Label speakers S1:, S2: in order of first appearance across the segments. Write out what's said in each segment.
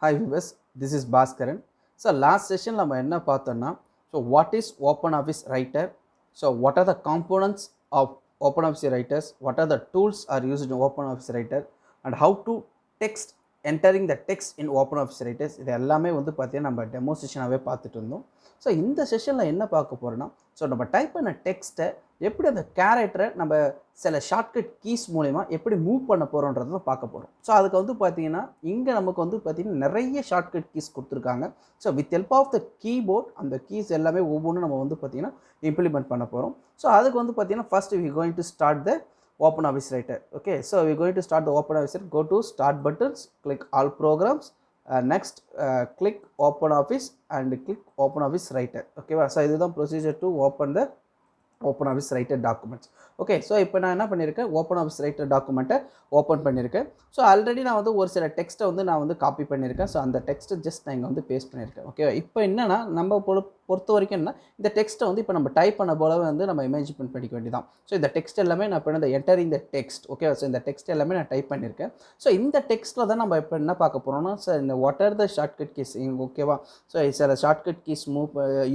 S1: Hi viewers, this is Bhaskaran. So last session நம்ம என்ன பார்த்தோம்னா, so what is OpenOffice Writer? So what are the components of OpenOffice Writers? What are the tools are used in OpenOffice Writer? And how to text entering the text in OpenOffice Writers? இது எல்லாமே வந்து பார்த்தீங்கன்னா நம்ம demo செஷனாகவே பார்த்துட்டு இருந்தோம். So இந்த செஷனில் என்ன பார்க்க போகிறோன்னா, ஸோ நம்ம டைப் பண்ண டெக்ஸ்ட்டை எப்படி அந்த கேரக்டரை நம்ம சில ஷார்ட்கட் கீஸ் மூலமா எப்படி மூவ் பண்ண போகிறோன்றதை பார்க்க போகிறோம். ஸோ அதுக்கு வந்து பார்த்தீங்கன்னா இங்கே நமக்கு வந்து பார்த்தீங்கன்னா நிறைய ஷார்ட்கட் கீஸ் கொடுத்துருக்காங்க. So with help of the keyboard அந்த கீஸ் எல்லாமே ஒவ்வொன்றும் நம்ம வந்து பார்த்தீங்கன்னா இம்ப்ளிமெண்ட் பண்ண போகிறோம். ஸோ அதுக்கு வந்து பார்த்தீங்கன்னா first we going to start the OpenOffice Writer. Okay, so we're going to start the OpenOffice Writer. Go to Start buttons, click All Programs. Next, click OpenOffice and click OpenOffice Writer. Okay, so this is the procedure to open the OpenOffice Writer documents. Okay, so இப்போ நான் என்ன பண்ணியிருக்கேன், OpenOffice Writer டாக்குமெண்ட்டை open பண்ணியிருக்கேன். So already நான் வந்து ஒரு சில டெக்ஸ்ட்டை வந்து நான் வந்து காப்பி பண்ணியிருக்கேன். ஸோ அந்த டெக்ஸ்ட்டை ஜஸ்ட் நான் இங்கே வந்து பேஸ்ட் பண்ணியிருக்கேன். ஓகே, இப்போ என்னென்னா நம்ம பொறுத்த வரைக்கும் என்ன, இந்த டெக்ஸ்ட்டை வந்து இப்போ நம்ம டைப் பண்ண போலவே வந்து நம்ம இமேஜின் பண்ணிக்க வேண்டியதான். ஸோ இந்த டெக்ஸ்ட் எல்லாமே நான் இப்போ இந்த என்டரிங் த டெக்ஸ்ட். ஓகே, ஸோ இந்த டெக்ஸ்ட் எல்லாமே நான் டைப் பண்ணியிருக்கேன். ஸோ இந்த டெக்ஸ்ட்டில் தான் நம்ம இப்போ என்ன பார்க்க போகிறோம்னா, ஸோ இந்த what are the shortcut keys, ஓகேவா. ஸோ சில ஷார்ட்கட் கீஸ்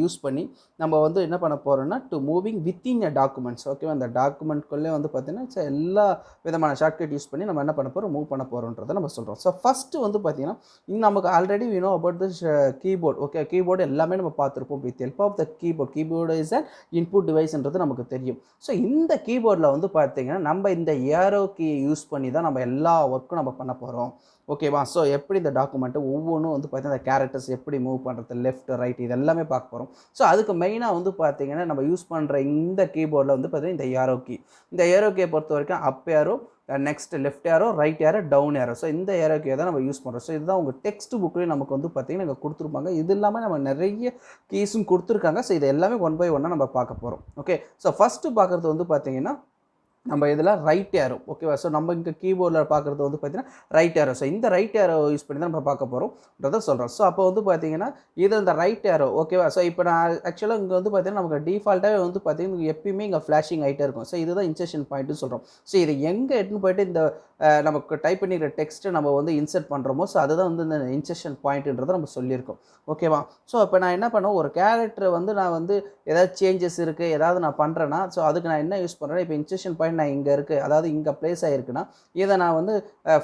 S1: யூஸ் பண்ணி நம்ம வந்து என்ன பண்ண போகிறோம்னா to moving within a documents. ஓகேவா, அந்த டாக்குமெண்ட்குள்ளே வந்து பார்த்தீங்கன்னா எல்லா விதமான ஷார்ட்கட் யூஸ் பண்ணி நம்ம என்ன பண்ண போகிறோம், மூவ் பண்ண போகிறோன்றதை நம்ம சொல்கிறோம். ஸோ ஃபஸ்ட்டு வந்து பார்த்தீங்கன்னா நமக்கு already we know about the keyboard. Okay, keyboard எல்லாமே நம்ம பார்த்துருப்போம். With help of the keyboard is an input டிவைஸ்ன்றது நமக்கு தெரியும். ஸோ இந்த கீபோர்டில் வந்து பார்த்தீங்கன்னா நம்ம இந்த ஏரோ கீ யூஸ் பண்ணி தான் நம்ம எல்லா ஒர்க்கும் நம்ம பண்ண போகிறோம். ஓகேவா, ஸோ எப்படி இந்த டாக்குமெண்ட்டு ஒவ்வொன்றும் வந்து பார்த்தீங்கன்னா அந்த கேரக்டர்ஸ் எப்படி மூவ் பண்ணுறது, லெஃப்ட் ரைட் இது எல்லாமே பார்க்க போகிறோம். ஸோ அதுக்கு மெயினாக வந்து பார்த்தீங்கன்னா நம்ம யூஸ் பண்ணுற இந்த கீபோர்டில் வந்து பார்த்தீங்கன்னா இந்த ஏரோ கீயை பொறுத்த வரைக்கும் up arrow, next left arrow, right arrow, down arrow. So இந்த ஏரோ கீயை தான் நம்ம யூஸ் பண்ணுறோம். ஸோ இதுதான் உங்கள் டெக்ஸ்ட் புக்லேயும் நமக்கு வந்து பார்த்தீங்கன்னா இங்கே கொடுத்துருப்பாங்க. இது இல்லாமல் நம்ம நிறைய கீஸும் கொடுத்துருக்காங்க. ஸோ இது எல்லாமே ஒன் பை ஒன்னாக நம்ம பார்க்க போகிறோம். ஓகே, ஸோ ஃபஸ்ட்டு பார்க்குறது வந்து பார்த்தீங்கன்னா நம்ம இதில் ரைட் ஏரோ. ஓகேவா, ஸோ நம்ம இங்கே கீபோர்டில் பார்க்குறது வந்து பார்த்தீங்கன்னா ரைட் ஏரோ. ஸோ இந்த ரைட் ஏரோ யூஸ் பண்ணி தான் நம்ம பார்க்க போகிறோம்ன்றதை சொல்கிறோம். ஸோ அப்போ வந்து பார்த்தீங்கன்னா இது இந்த ரைட் ஏரோ. ஓகேவா, ஸோ இப்போ நான் ஆக்சுவலாக இங்கே வந்து பார்த்தீங்கன்னா நமக்கு டிஃபால்ட்டாகவே வந்து பார்த்தீங்கன்னா எப்பயுமே இங்கே ஃப்ளாஷிங் ஆகிட்டே இருக்கும். ஸோ இதுதான் இன்சர்ஷன் பாயிண்ட்னு சொல்கிறோம். ஸோ இது எங்கே எடுத்துன்னு போய்ட்டு இந்த நமக்கு டைப் பண்ணிக்கிற டெக்ஸ்ட்டை நம்ம வந்து இன்சர்ட் பண்ணுறோமோ, ஸோ அதுதான் வந்து இந்த இன்சர்ஷன் பாயிண்ட்டுன்றதை நம்ம சொல்லியிருக்கோம். ஓகேவா, ஸோ இப்போ நான் என்ன பண்ணுவேன், ஒரு கேரக்டரை வந்து நான் வந்து ஏதாவது சேஞ்சஸ் இருக்குது, ஏதாவது நான் பண்ணுறேன்னா, ஸோ அதுக்கு நான் என்ன யூஸ் பண்ணுறேன், இப்போ இன்சர்ஷன் பாயிண்ட் நான் இங்கே இருக்குது, அதாவது இங்கே ப்ளேஸ் ஆகிருக்குன்னா இதை நான் வந்து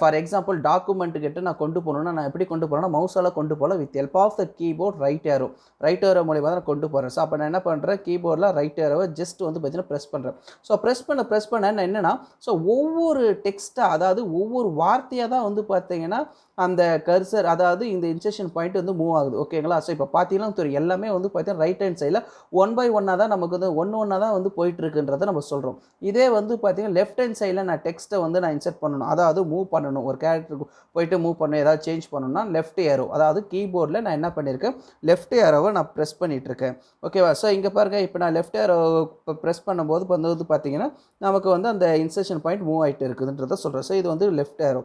S1: ஃபார் எக்ஸாம்பிள் டாக்குமெண்ட்டுக்கிட்ட நான் கொண்டு போகணுன்னா நான் எப்படி கொண்டு போகிறேன்னா மவுஸால் கொண்டு போகல, with help of the keyboard right arrow மூலியமாக தான் கொண்டு போகிறேன். ஸோ அப்போ நான் என்ன பண்ணுறேன், கீபோர்டில் ரைட் ஏரோவை ஜஸ்ட் வந்து பார்த்தீங்கன்னா ப்ரெஸ் பண்ணுறேன். ஸோ ப்ரெஸ் பண்ண நான் என்னென்னா, ஸோ ஒவ்வொரு டெக்ஸ்ட்டாக அதாவது ஒவ்வொரு வார்த்தையாக தான் வந்து பார்த்தீங்கன்னா அந்த கர்சர் அதாவது இந்த இன்சர்ஷன் பாயிண்ட் வந்து மூவ் ஆகுது. ஓகேங்களா, ஸோ இப்போ பார்த்தீங்கன்னா தெரியும் எல்லாமே வந்து பார்த்தீங்கன்னா ரைட் ஹேண்ட் சைடில் ஒன் பை ஒன்னாக தான் நமக்கு வந்து ஒன்றா தான் வந்து போயிட்டுருக்குன்றதை நம்ம சொல்கிறோம். இதே வந்து பார்த்தீங்கன்னா லெஃப்ட் ஹேண்ட் சைடில் நான் டெக்ஸ்ட்டை வந்து நான் இன்சர்ட் பண்ணணும், அதாவது மூவ் பண்ணணும், ஒரு கேரக்டருக்கு போயிட்டு மூவ் பண்ணணும், ஏதாவது சேஞ்ச் பண்ணணும்னா லெஃப்ட் ஏரோ, அதாவது கீபோர்டில் நான் என்ன பண்ணியிருக்கேன், லெஃப்ட் ஏரோவை நான் ப்ரெஸ் பண்ணிகிட்ருக்கேன். ஓகேவா, ஸோ இங்கே பாருங்கள், இப்போ நான் லெஃப்ட் ஏரோ இப்போ ப்ரெஸ் பண்ணும்போது இப்போ வந்து பார்த்தீங்கன்னா நமக்கு வந்து அந்த இன்சர்ஷன் பாயிண்ட் மூவ் ஆகிட்டு இருக்குதுன்றதை சொல்கிறேன். ஸோ இது வந்து left arrow.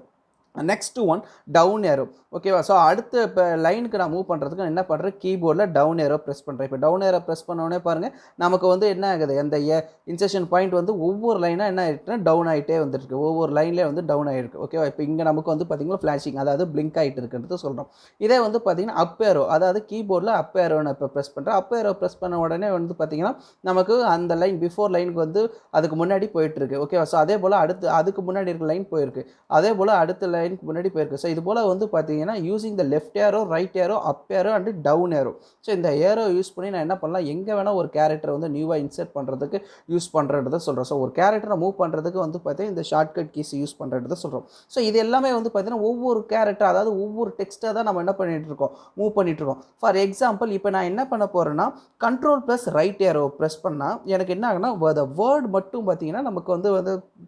S1: Next one down arrow. ஓகேவா, ஸோ அடுத்த இப்போ லைனுக்கு நான் மூவ் பண்ணுறதுக்கு என்ன பண்ணுறேன், கீபோர்டில் டவுன் ஏரோ ப்ரெஸ் பண்ணுறேன். இப்போ டவுன் ஏரோ ப்ரெஸ் பண்ணோடனே பாருங்கள் நமக்கு வந்து என்ன ஆகுது, அந்த இன்சர்ஷன் பாயிண்ட் வந்து ஒவ்வொரு லைனாக என்ன ஆகிட்டுனா டவுன் ஆகிட்டே வந்துருக்கு, ஒவ்வொரு லைன்லேயே வந்து டவுன் ஆகிருக்கு. ஓகேவா, இப்போ இங்கே நமக்கு வந்து பார்த்திங்கன்னா ஃப்ளாஷிங் அதாவது பிளிங்க் ஆகிட்டு இருக்குன்றது சொல்கிறோம். இதே வந்து பார்த்திங்கன்னா அப் ஏரோ, அதாவது கீபோர்டில் அப் ஏரோ நான் இப்போ ப்ரெஸ் பண்ணுறேன். அப் ஏரோ ப்ரெஸ் பண்ண உடனே வந்து பார்த்திங்கன்னா நமக்கு அந்த லைன் பிஃபோர் லைனுக்கு வந்து அதுக்கு முன்னாடி போயிட்டுருக்கு. ஓகேவா, ஸோ அதே போல் அதுக்கு முன்னாடி இருக்க லைன் போயிருக்கு, அதே போல் அடுத்த லைனுக்கு முன்னாடி போயிருக்கு. ஸோ இது போல் வந்து பார்த்தீங்கன்னா using the left arrow, right arrow, up arrow and down arrow. So இந்த ஏரோ யூஸ் பண்ணி நான் என்ன பண்ணலாம், எங்கே வேணால் ஒரு கேரக்டரை வந்து நியூவாக இன்சர்ட் பண்ணுறதுக்கு யூஸ் பண்ணுறதை சொல்கிறோம். ஸோ ஒரு கேரக்டரை மூவ் பண்ணுறதுக்கு வந்து பார்த்தீங்கன்னா இந்த ஷார்ட்கட் கீஸ் யூஸ் பண்ணுறதை சொல்கிறோம். ஸோ இது எல்லாமே வந்து பார்த்தீங்கன்னா ஒவ்வொரு கேரக்டர் அதாவது ஒவ்வொரு டெக்ஸ்ட்டை தான் நம்ம என்ன பண்ணிகிட்ருக்கோம், மூவ் பண்ணிகிட்ருக்கோம். ஃபார் எக்ஸாம்பிள் இப்போ நான் என்ன பண்ண போகிறேன்னா control plus right aero press பண்ணால் எனக்கு என்ன ஆகுனா அந்த வேர்டு மட்டும் பார்த்தீங்கன்னா நமக்கு வந்து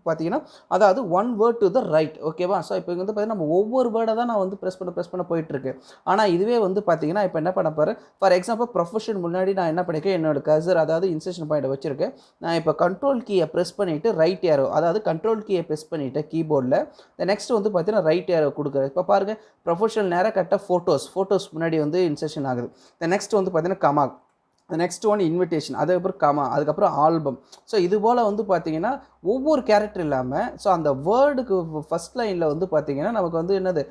S1: பார்த்தீங்கன்னா அதாவது one word to the right. ஓகேவா, ஸோ இப்போ வந்து பார்த்தீங்கன்னா நம்ம ஒவ்வொரு வேர்டை தான் நான் வந்து ப்ரெஸ் பண்ண போயிட்டுருக்கு. ஆனால் இதுவே வந்து பார்த்தீங்கன்னா இப்போ என்ன பண்ண போகிறேன், ஃபார் எக்ஸாம்பிள் ப்ரொஃபஷன் முன்னாடி நான் என்ன பண்ணியிருக்கேன், என்னோட கர்சர் அதாவது இன்சர்ஷன் பாயிண்ட் வச்சுருக்கேன். நான் இப்போ கண்ட்ரோல் கீயை ப்ரெஸ் பண்ணிவிட்டு ரைட் ஏரோ அதாவது கண்ட்ரோல் கீயை ப்ரெஸ் பண்ணிவிட்டு கீபோர்டில் நெக்ஸ்ட் வந்து பார்த்தீங்கன்னா ரைட் ஏரோ கொடுக்குறேன். இப்போ பாருங்கள் ப்ரொஃபஷனல் நேராக கரெக்டாக ஃபோட்டோஸ் முன்னாடி வந்து இன்சர்ஷன் ஆகுது. நெக்ஸ்ட் வந்து பார்த்தீங்கன்னா நெக்ஸ்ட் ஒன் இன்விடேஷன், அதுக்கப்புறம் கமா, அதுக்கப்புறம் ஆல்பம். ஸோ இது போல் வந்து பார்த்தீங்கன்னா ஒவ்வொரு கேரக்டர் இல்லாமல் ஸோ அந்த வேர்டுக்கு ஃபஸ்ட் லைனில் வந்து பார்த்தீங்கன்னா நமக்கு வந்து என்னது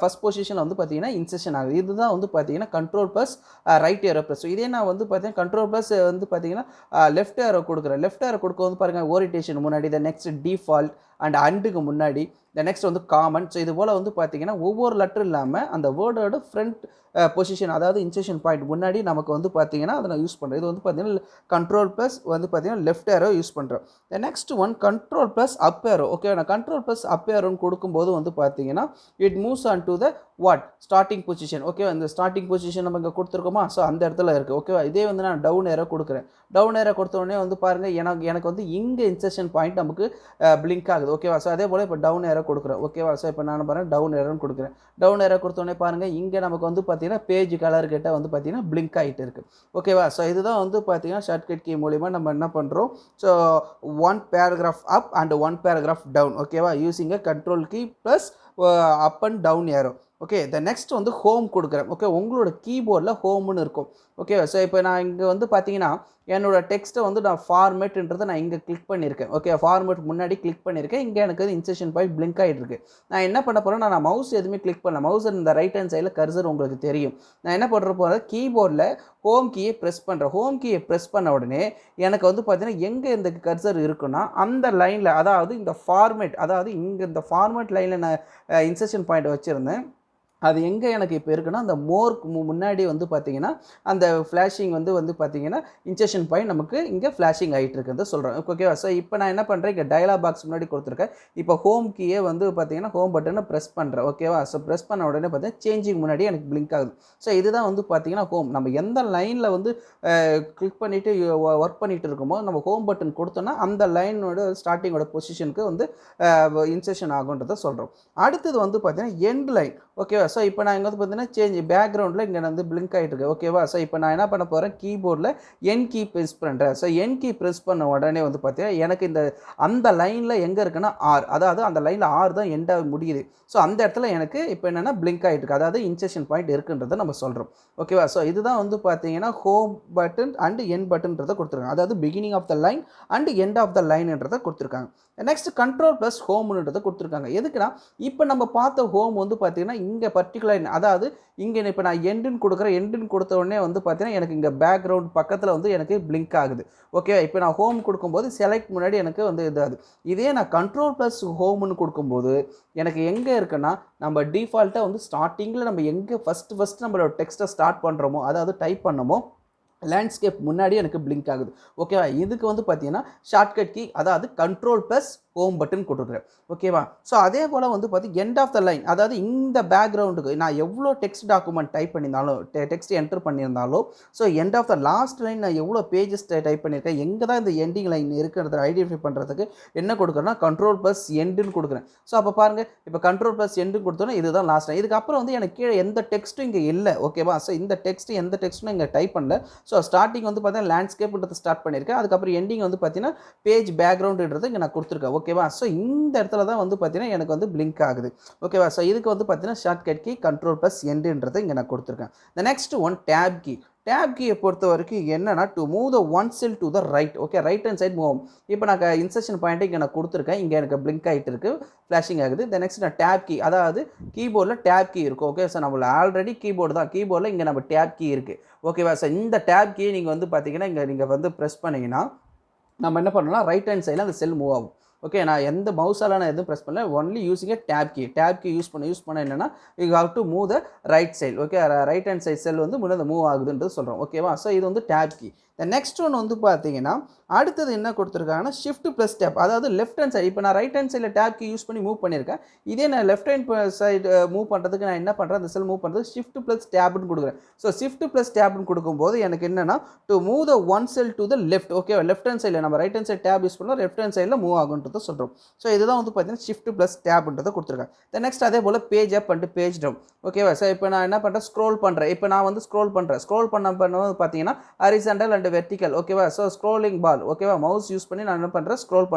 S1: ஃபஸ்ட் பொசிஷனில் வந்து பார்த்தீங்கன்னா இன்செஷன் ஆகுது. இதுதான் வந்து பார்த்தீங்கன்னா control plus right aero plus. So இதே நான் வந்து பார்த்தீங்கன்னா கண்ட்ரோல் ப்ளஸ் வந்து பார்த்தீங்கன்னா லெஃப்ட் ஏரோ கொடுக்குறேன். லெஃப்ட் ஏரோ கொடுக்க வந்து பாருங்கள் ஓரியன்டேஷன் முன்னாடி, த நெக்ஸ்ட் டிஃபால்ட் அண்ட் அண்டுக்கு முன்னாடி, த நெக்ஸ்ட் வந்து காமன். ஸோ இது போல் வந்து பார்த்தீங்கன்னா ஒவ்வொரு லெட்டர் இல்லாமல் அந்த வேர்டோட ஃப்ரண்ட் பொசிஷன், அதாவது இன்செஷன் பாயிண்ட் முன்னாடி நமக்கு வந்து பார்த்தீங்கன்னா அதை நான் யூஸ் பண்ணுறேன். இது வந்து பார்த்தீங்கன்னா கண்ட்ரோல் ப்ளஸ் வந்து பார்த்தீங்கன்னா லெஃப்ட் ஏரோ யூஸ் பண்ணுறேன். நெக்ஸ்ட் ஒன் கண்ட்ரோல் ப்ளஸ் அப் ஏரோ. ஓகே, நான் கண்ட்ரோல் ப்ளஸ் அப் ஏரோன்னு கொடுக்கும்போது வந்து பார்த்தீங்கன்னா it moves on to the what starting position. Okay, இந்த ஸ்டார்டிங் பொசிஷன் நம்ம இங்கே கொடுத்துருக்கோமா, ஸோ அந்த இடத்துல இருக்குது. ஓகேவா, இதே வந்து நான் டவுன் ஏரோ கொடுக்குறேன். டவுன் ஏரோ கொடுத்தோடனே வந்து பாருங்கள் எனக்கு வந்து இங்கே இன்செஷன் பாயிண்ட் நமக்கு பிளிங்க் ஆகுது. ஓகேவா, ஸோ அதே போல் இப்போ டவுன் ஏரோ கொடுக்குறேன். ஓகேவா, ஸோ இப்போ நான் பாருங்கள் டவுன் ஏரோன்னு கொடுக்குறேன். டவுன் ஏரோ கொடுத்தோடனே பாருங்கள் இங்கே நமக்கு வந்து பார்த்தீங்கன்னா பேஜ் கலர் கிட்ட வந்து பார்த்தீங்கன்னா பிளிங்க் ஆகிட்டு இருக்குது. ஓகேவா, ஸோ இதுதான் வந்து பார்த்தீங்கன்னா ஷார்ட்கட் கீ மூலிமா நம்ம என்ன பண்ணுறோம், so one paragraph up and one paragraph down. ஓகேவா, using a control key plus up and down arrow. Okay, the next வந்து ஹோம் கொடுக்குறேன். ஓகே, உங்களோட கீபோர்டில் ஹோம்னு இருக்கும். ஓகே, ஸோ இப்போ நான் இங்கே வந்து பார்த்தீங்கன்னா என்னோடய டெக்ஸ்ட்டை வந்து நான் ஃபார்மேட்ன்றதை நான் இங்கே கிளிக் பண்ணியிருக்கேன். ஓகே, ஃபார்மேட் முன்னாடி கிளிக் பண்ணியிருக்கேன். இங்கே எனக்கு வந்து இன்செஷன் பாயிண்ட் பிளிங்க் ஆகிட்டு இருக்கு. நான் என்ன பண்ண போகிறேன், நான் மவுஸ் எதுவுமே கிளிக் பண்ணல. மவுஸ் இந்த ரைட் ஹேண்ட் சைடில் கர்சர் உங்களுக்கு தெரியும். நான் என்ன பண்ணுற போகிறேன், கீபோர்டில் ஹோம் கீயை ப்ரெஸ் பண்ணுறேன். ஹோம் கீயை ப்ரெஸ் பண்ண உடனே எனக்கு வந்து பார்த்தீங்கன்னா எங்கே இந்த கர்சர் இருக்குன்னா அந்த லைனில், அதாவது இந்த ஃபார்மேட், அதாவது இங்கே இந்த ஃபார்மேட் லைனில் நான் இன்செஷன் பாயிண்ட் வச்சுருந்தேன். அது எங்கே எனக்கு இப்போ இருக்குன்னா அந்த மோர்க்கு முன்னாடி வந்து பார்த்தீங்கன்னா அந்த ஃப்ளாஷிங் வந்து பார்த்தீங்கன்னா இன்செஷன் பாயிண்ட் நமக்கு இங்கே ஃப்ளாஷிங் ஆகிட்டு இருக்கிறத சொல்கிறேன். ஓகேவா, ஸோ இப்போ நான் என்ன பண்ணுறேன், இங்கே டயலாக் பாக்ஸ் முன்னாடி கொடுத்துருக்கேன். இப்போ ஹோம் கீயே வந்து பார்த்தீங்கன்னா ஹோம் பட்டனை ப்ரெஸ் பண்ணுறேன். ஓகேவா, ஸோ ப்ரெஸ் பண்ண உடனே பார்த்தீங்கன்னா சேஞ்சிங் முன்னாடி எனக்கு பிளிங்க் ஆகுது. ஸோ இதுதான் வந்து பார்த்தீங்கன்னா ஹோம். நம்ம எந்த லைனில் வந்து கிளிக் பண்ணிவிட்டு ஒர்க் பண்ணிகிட்டு இருக்குமோ நம்ம ஹோம் பட்டன் கொடுத்தோன்னா அந்த லைனோட ஸ்டார்டிங்கோட பொசிஷனுக்கு வந்து இன்செஷன் ஆகுன்றதை சொல்கிறோம். அடுத்தது வந்து பார்த்தீங்கன்னா எண்ட் லைன். ஓகேவா, ஸோ இப்போ நான் இங்கே வந்து பார்த்தீங்கன்னா சேஞ்ச் பேக்ரவுண்டில் இங்கே வந்து பிளிங்க் ஆகிட்டு இருக்கு. ஓகேவா, ஸோ இப்போ நான் என்ன பண்ண போகிறேன், கீபோர்டில் என் கீ ப்ரெஸ் பண்ணுறேன். ஸோ என் கீ ப்ரெஸ் பண்ண உடனே வந்து பார்த்தீங்கன்னா எனக்கு இந்த அந்த லைனில் எங்கே இருக்குன்னா ஆர், அதாவது அந்த லைனில் ஆர் தான் எண்டாக முடியுது. ஸோ அந்த இடத்துல எனக்கு இப்போ என்னென்னா பிளிங்க் ஆகிட்டு இருக்குது, அதாவது இன்செஷன் பாயிண்ட் இருக்குன்றதை நம்ம சொல்கிறோம். ஓகேவா, ஸோ இதுதான் வந்து பார்த்தீங்கன்னா ஹோம் பட்டன் அண்ட் என் பட்டன்றதை கொடுத்துருக்காங்க, அதாவது beginning of the line and end of the லைன்ன்றதை கொடுத்துருக்காங்க. நெக்ஸ்ட் கண்ட்ரோல் ப்ளஸ் ஹோம்ன்றதை கொடுத்துருக்காங்க. எதுக்குன்னா இப்போ நம்ம பார்த்த ஹோம் வந்து பார்த்தீங்கன்னா இங்கே பர்டிகுலர், அதாவது இங்கே இப்போ நான் எண்டுன்னு கொடுக்குறேன். எண்டுன்னு கொடுத்த உடனே வந்து பார்த்தீங்கன்னா எனக்கு இங்கே பேக்ரவுண்ட் பக்கத்தில் வந்து எனக்கு பிளிங்க் ஆகுது. ஓகே, இப்போ நான் ஹோம் கொடுக்கும்போது செலக்ட் முன்னாடி எனக்கு வந்து இதாகுது. இதே நான் கண்ட்ரோல் ப்ளஸ் ஹோம்னு கொடுக்கும்போது எனக்கு எங்கே இருக்குன்னா நம்ம டிஃபால்ட்டாக வந்து ஸ்டார்டிங்கில் நம்ம எங்கே ஃபஸ்ட்டு நம்மளோட டெக்ஸ்ட்டை ஸ்டார்ட் பண்ணுறோமோ, அதாவது டைப் பண்ணமோ லேண்ட்ஸ்கேப் முன்னாடி எனக்கு பிளிங்க் ஆகுது. ஓகேவா, இதுக்கு வந்து பார்த்தீங்கன்னா ஷார்ட்கட் கீ, அதாவது கண்ட்ரோல் ப்ளஸ் ஹோம் பட்டன் கொடுத்துருக்குறேன். ஓகேவா, ஸோ அதே போல் வந்து பார்த்தீங்கன்னா எண்ட் ஆஃப் த லைன், அதாவது இந்த பேக்ரவுண்டுக்கு நான் எவ்வளோ டெக்ஸ்ட் டாக்குமெண்ட் டைப் பண்ணியிருந்தாலும் டெக்ஸ்ட் என்டர் பண்ணியிருந்தாலும் so end of the last line நான் எவ்வளோ பேஜஸ் டைப் பண்ணியிருக்கேன், எங்கே தான் இந்த எண்டிங் லைன் இருக்கிறத ஐடென்டிஃபை பண்ணுறதுக்கு என்ன கொடுக்குறேன்னா கண்ட்ரோல் ப்ளஸ் எண்டுன்னு கொடுக்குறேன். ஸோ அப்போ பாருங்கள், இப்போ கண்ட்ரோல் ப்ளஸ் எண்டுன்னு கொடுத்தோன்னா இதுதான் லாஸ்ட் லைன். இதுக்கப்புறம் வந்து எனக்கு கீழே எந்த டெக்ஸ்ட்டும் இங்கே இல்லை. ஓகேவா, ஸோ இந்த டெக்ஸ்ட் எந்த டெக்ஸ்ட்டும் இங்கே டைப் பண்ணல. ஸோ ஸ்டார்டிங் வந்து பார்த்தீங்கன்னா லேண்ட்ஸ்கேப்ன்றது ஸ்டார்ட் பண்ணியிருக்கேன். அதுக்கப்புறம் எண்டிங் வந்து பார்த்தீங்கன்னா பேஜ் பேக்ரவுண்டுன்றது இங்கே நான் கொடுத்துருக்கேன். ஓகேவா, ஸோ இந்த இடத்துல தான் வந்து பார்த்தீங்கன்னா எனக்கு வந்து பிளிங்க் ஆகுது. ஓகேவா, ஸோ இதுக்கு வந்து பார்த்தீங்கன்னா ஷார்ட்கட் கீ கண்ட்ரோல் ப்ளஸ் எண்டுன்றதை இங்கே நான் கொடுத்துருக்கேன். The next one tab key. Tab கீயை பொறுத்த வரைக்கும் என்னன்னா to move the one cell to the right. Okay, right hand side move. இப்போ நான் இன்செஷன் பாயிண்ட்டை இங்கே நான் கொடுத்துருக்கேன். இங்கே எனக்கு பிளிங்க் ஆகிட்டு இருக்கு, ஃப்ளாஷிங் ஆகுது. த நெக்ஸ்ட் நான் டேப் கீ, அதாவது கீபோர்டில் டேப் கீ இருக்கும். ஓகே, ஸோ நம்மள ஆல்ரெடி கீபோர்டு தான், கீபோர்டில் இங்கே நம்ம டேப் கீ இருக்குது. ஓகேவா, ஸோ இந்த டேப் கீயை நீங்கள் வந்து பார்த்தீங்கன்னா இங்கே நீங்கள் வந்து ப்ரெஸ் பண்ணிங்கன்னா நம்ம என்ன பண்ணணும்னா ரைட் ஹேண்ட் சைடில் அந்த செல் மூவ் ஆகும். ஓகே, நான் எந்த மவுஸால் நான் எதுவும் ப்ரெஸ் பண்ணல, only using tab key use பண்ண என்னென்னா you have to move the right side. Okay, right hand side cell வந்து முன்னாடி மூவ் ஆகுதுன்றது சொல்கிறோம். ஓகேவா, ஸோ இது வந்து tab key. The next one வந்து பார்த்தீங்கன்னா அடுத்தது என்ன கொடுத்துருக்காங்கன்னா ஷிஃப்ட் ப்ளஸ் டேப், அதாவது லெஃப்ட் ஹேண்ட் சைடு. இப்போ நான் ரைட் ஹேண்ட் சைடில் டேப் கீ யூஸ் பண்ணி மூவ் பண்ணியிருக்கேன். இதே நான் லெஃப்ட் ஹேண்ட் சைடு மூவ் பண்ணுறதுக்கு நான் என்ன பண்ணுறேன், அந்த செல் மூவ் பண்ணுறது ஷிஃப்ட் ப்ளஸ் டேப்னு கொடுக்குறேன். ஸோ ஷிஃப்ட் ப்ளஸ் டேப்னு கொடுக்கும்போது எனக்கு என்னென்னா to move the one cell to the left. Okay, left hand சைடில் நம்ம right hand side tab use பண்ணோம், லெஃப்ட் ஹேண்ட் சைடில் மூவ் ஆகுன்றதை சொல்கிறோம். ஸோ இதுதான் வந்து பார்த்தீங்கன்னா ஷிஃப்ட் ப்ளஸ் டேப்ன்றதை கொடுத்துருக்காங்க. த நெக்ஸ்ட் அதே போல் page up and page down. ஓகேவா, ஸோ இப்போ நான் என்ன பண்ணுறேன், ஸ்க்ரோல் பண்ணுறேன். இப்போ நான் வந்து ஸ்க்ரோல் பண்ணும்போது பார்த்தீங்கன்னா ஹரிசாண்டல் அண்ட் வெர்டிக்கல். ஓகேவா, ஸோ ஸ்க்ரோலிங் பால். ஓகேவா, மவுஸ் யூஸ் பண்ணி நான் என்ன பண்ணுறேன், ஸ்க்ரோல்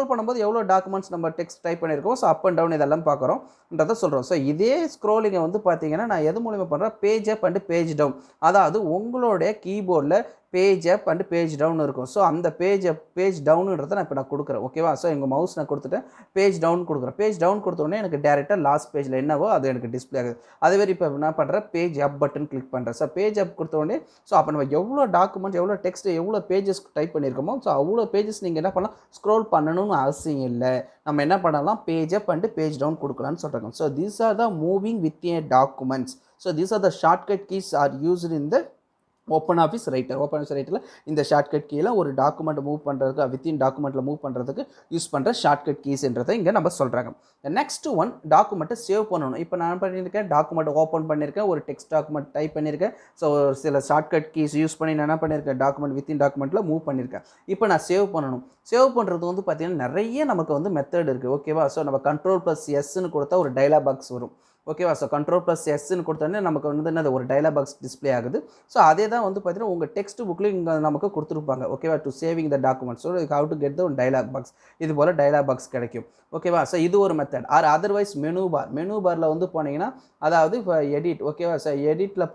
S1: பண்ணும்போது எவ்வளோ டாக்குமெண்ட்ஸ் நம்ம டெக்ஸ்ட் டைப் பண்ணியிருக்கோம், ஸோ அப் அண்ட் டவுன் இதெல்லாம் பார்க்குறோம்ன்றதை சொல்கிறோம். ஸோ இதே ஸ்க்ரோலிங்கை வந்து பார்த்தீங்கன்னா நான் எது மூலிமா பண்ணுறேன், page up and page down. அதாவது உங்களுடைய கீபோர்டில் page up and page down இருக்கும். ஸோ அந்த பேஜ் அப் பேஜ் டவுனுன்றதை நான் இப்போ நான் கொடுக்குறேன். ஓகேவா? ஸோ எங்கள் மவுஸ் நான் கொடுத்துட்டேன், பேஜ் டவுன் கொடுக்குறேன். பேஜ் டவுன் கொடுத்தோடனே எனக்கு டேரெக்டாக லாஸ்ட் பேஜில் என்னவோ அது எனக்கு டிஸ்பிளே ஆகுது. அதேமாதிரி இப்போ என்ன பண்ணுறேன், பேஜ் அப் பட்டன் கிளிக் பண்ணுறேன். ஸோ பேஜ் அப் கொடுத்தோடனே ஸோ அப்போ நம்ம எவ்வளோ டாக்குமெண்ட், எவ்வளோ டெக்ஸ்ட், எவ்வளோ பேஜஸ் டைப் பண்ணியிருக்கோமோ ஸோ அவ்வளோ பேஜஸ் நீங்கள் என்ன பண்ணலாம், ஸ்க்ரோல் பண்ணணும்னு அவசியம் இல்லை. நம்ம என்ன பண்ணலாம், page up and page down கொடுக்கலான்னு சொல்கிறாங்க. So these are the moving with a documents. So these are the shortcut keys are used in the open office writer. Open office ரைட்டரில் இந்த ஷார்ட்கட் கீழே ஒரு டாக்குமெண்ட் மூவ் பண்ணுறதுக்கு, within டாக்குமெண்ட்டில் move பண்ணுறதுக்கு use பண்ணுற ஷார்ட்கட் கீஸ்ன்றதை இங்கே நம்ம சொல்கிறாங்க. நெக்ஸ்ட் ஒன், டாக்குமெண்ட்டை சேவ் பண்ணணும். இப்போ நான் பண்ணியிருக்கேன், டாக்குமெண்ட் ஓப்பன் பண்ணியிருக்கேன், ஒரு டெக்ஸ்ட் டாக்குமெண்ட் டைப் பண்ணியிருக்கேன். ஸோ சில ஷார்ட்கட் கீஸ் யூஸ் பண்ணி நான் என்ன பண்ணியிருக்கேன், டாக்குமெண்ட் வித்தின் டாக்குமெண்ட்டில் மூவ் பண்ணியிருக்கேன். இப்போ நான் சேவ் பண்ணணும். சேவ் பண்ணுறது வந்து பார்த்திங்கன்னா நிறைய நமக்கு வந்து மெத்தட் இருக்குது. ஓகேவா? ஸோ நம்ம Ctrl+Sன்னு கொடுத்தா ஒரு டயலாக் பாக்ஸ் வரும். ஓகேவா? ஸோ Ctrl+Sன்னு கொடுத்தோன்னே நமக்கு வந்து என்னது, ஒரு டயலாக் பாக்ஸ் டிஸ்பிளே ஆகுது. ஸோ அதே தான் வந்து பார்த்தீங்கன்னா உங்கள் டெக்ஸ்ட் புக்கில் இங்கே நமக்கு கொடுத்துருப்பாங்க. ஓகேவா? To saving the document. So how to get the dialog box, இது போல் டயலாக் பாக்ஸ் கிடைக்கும். ஓகேவா? ஸோ இது ஒரு மெத்தட். ஆர் அதர்வைஸ் மெனு பாரில் வந்து போனீங்கன்னா, அதாவது இப்போ எடிட். ஓகேவா? ஸோ எடிட்டில்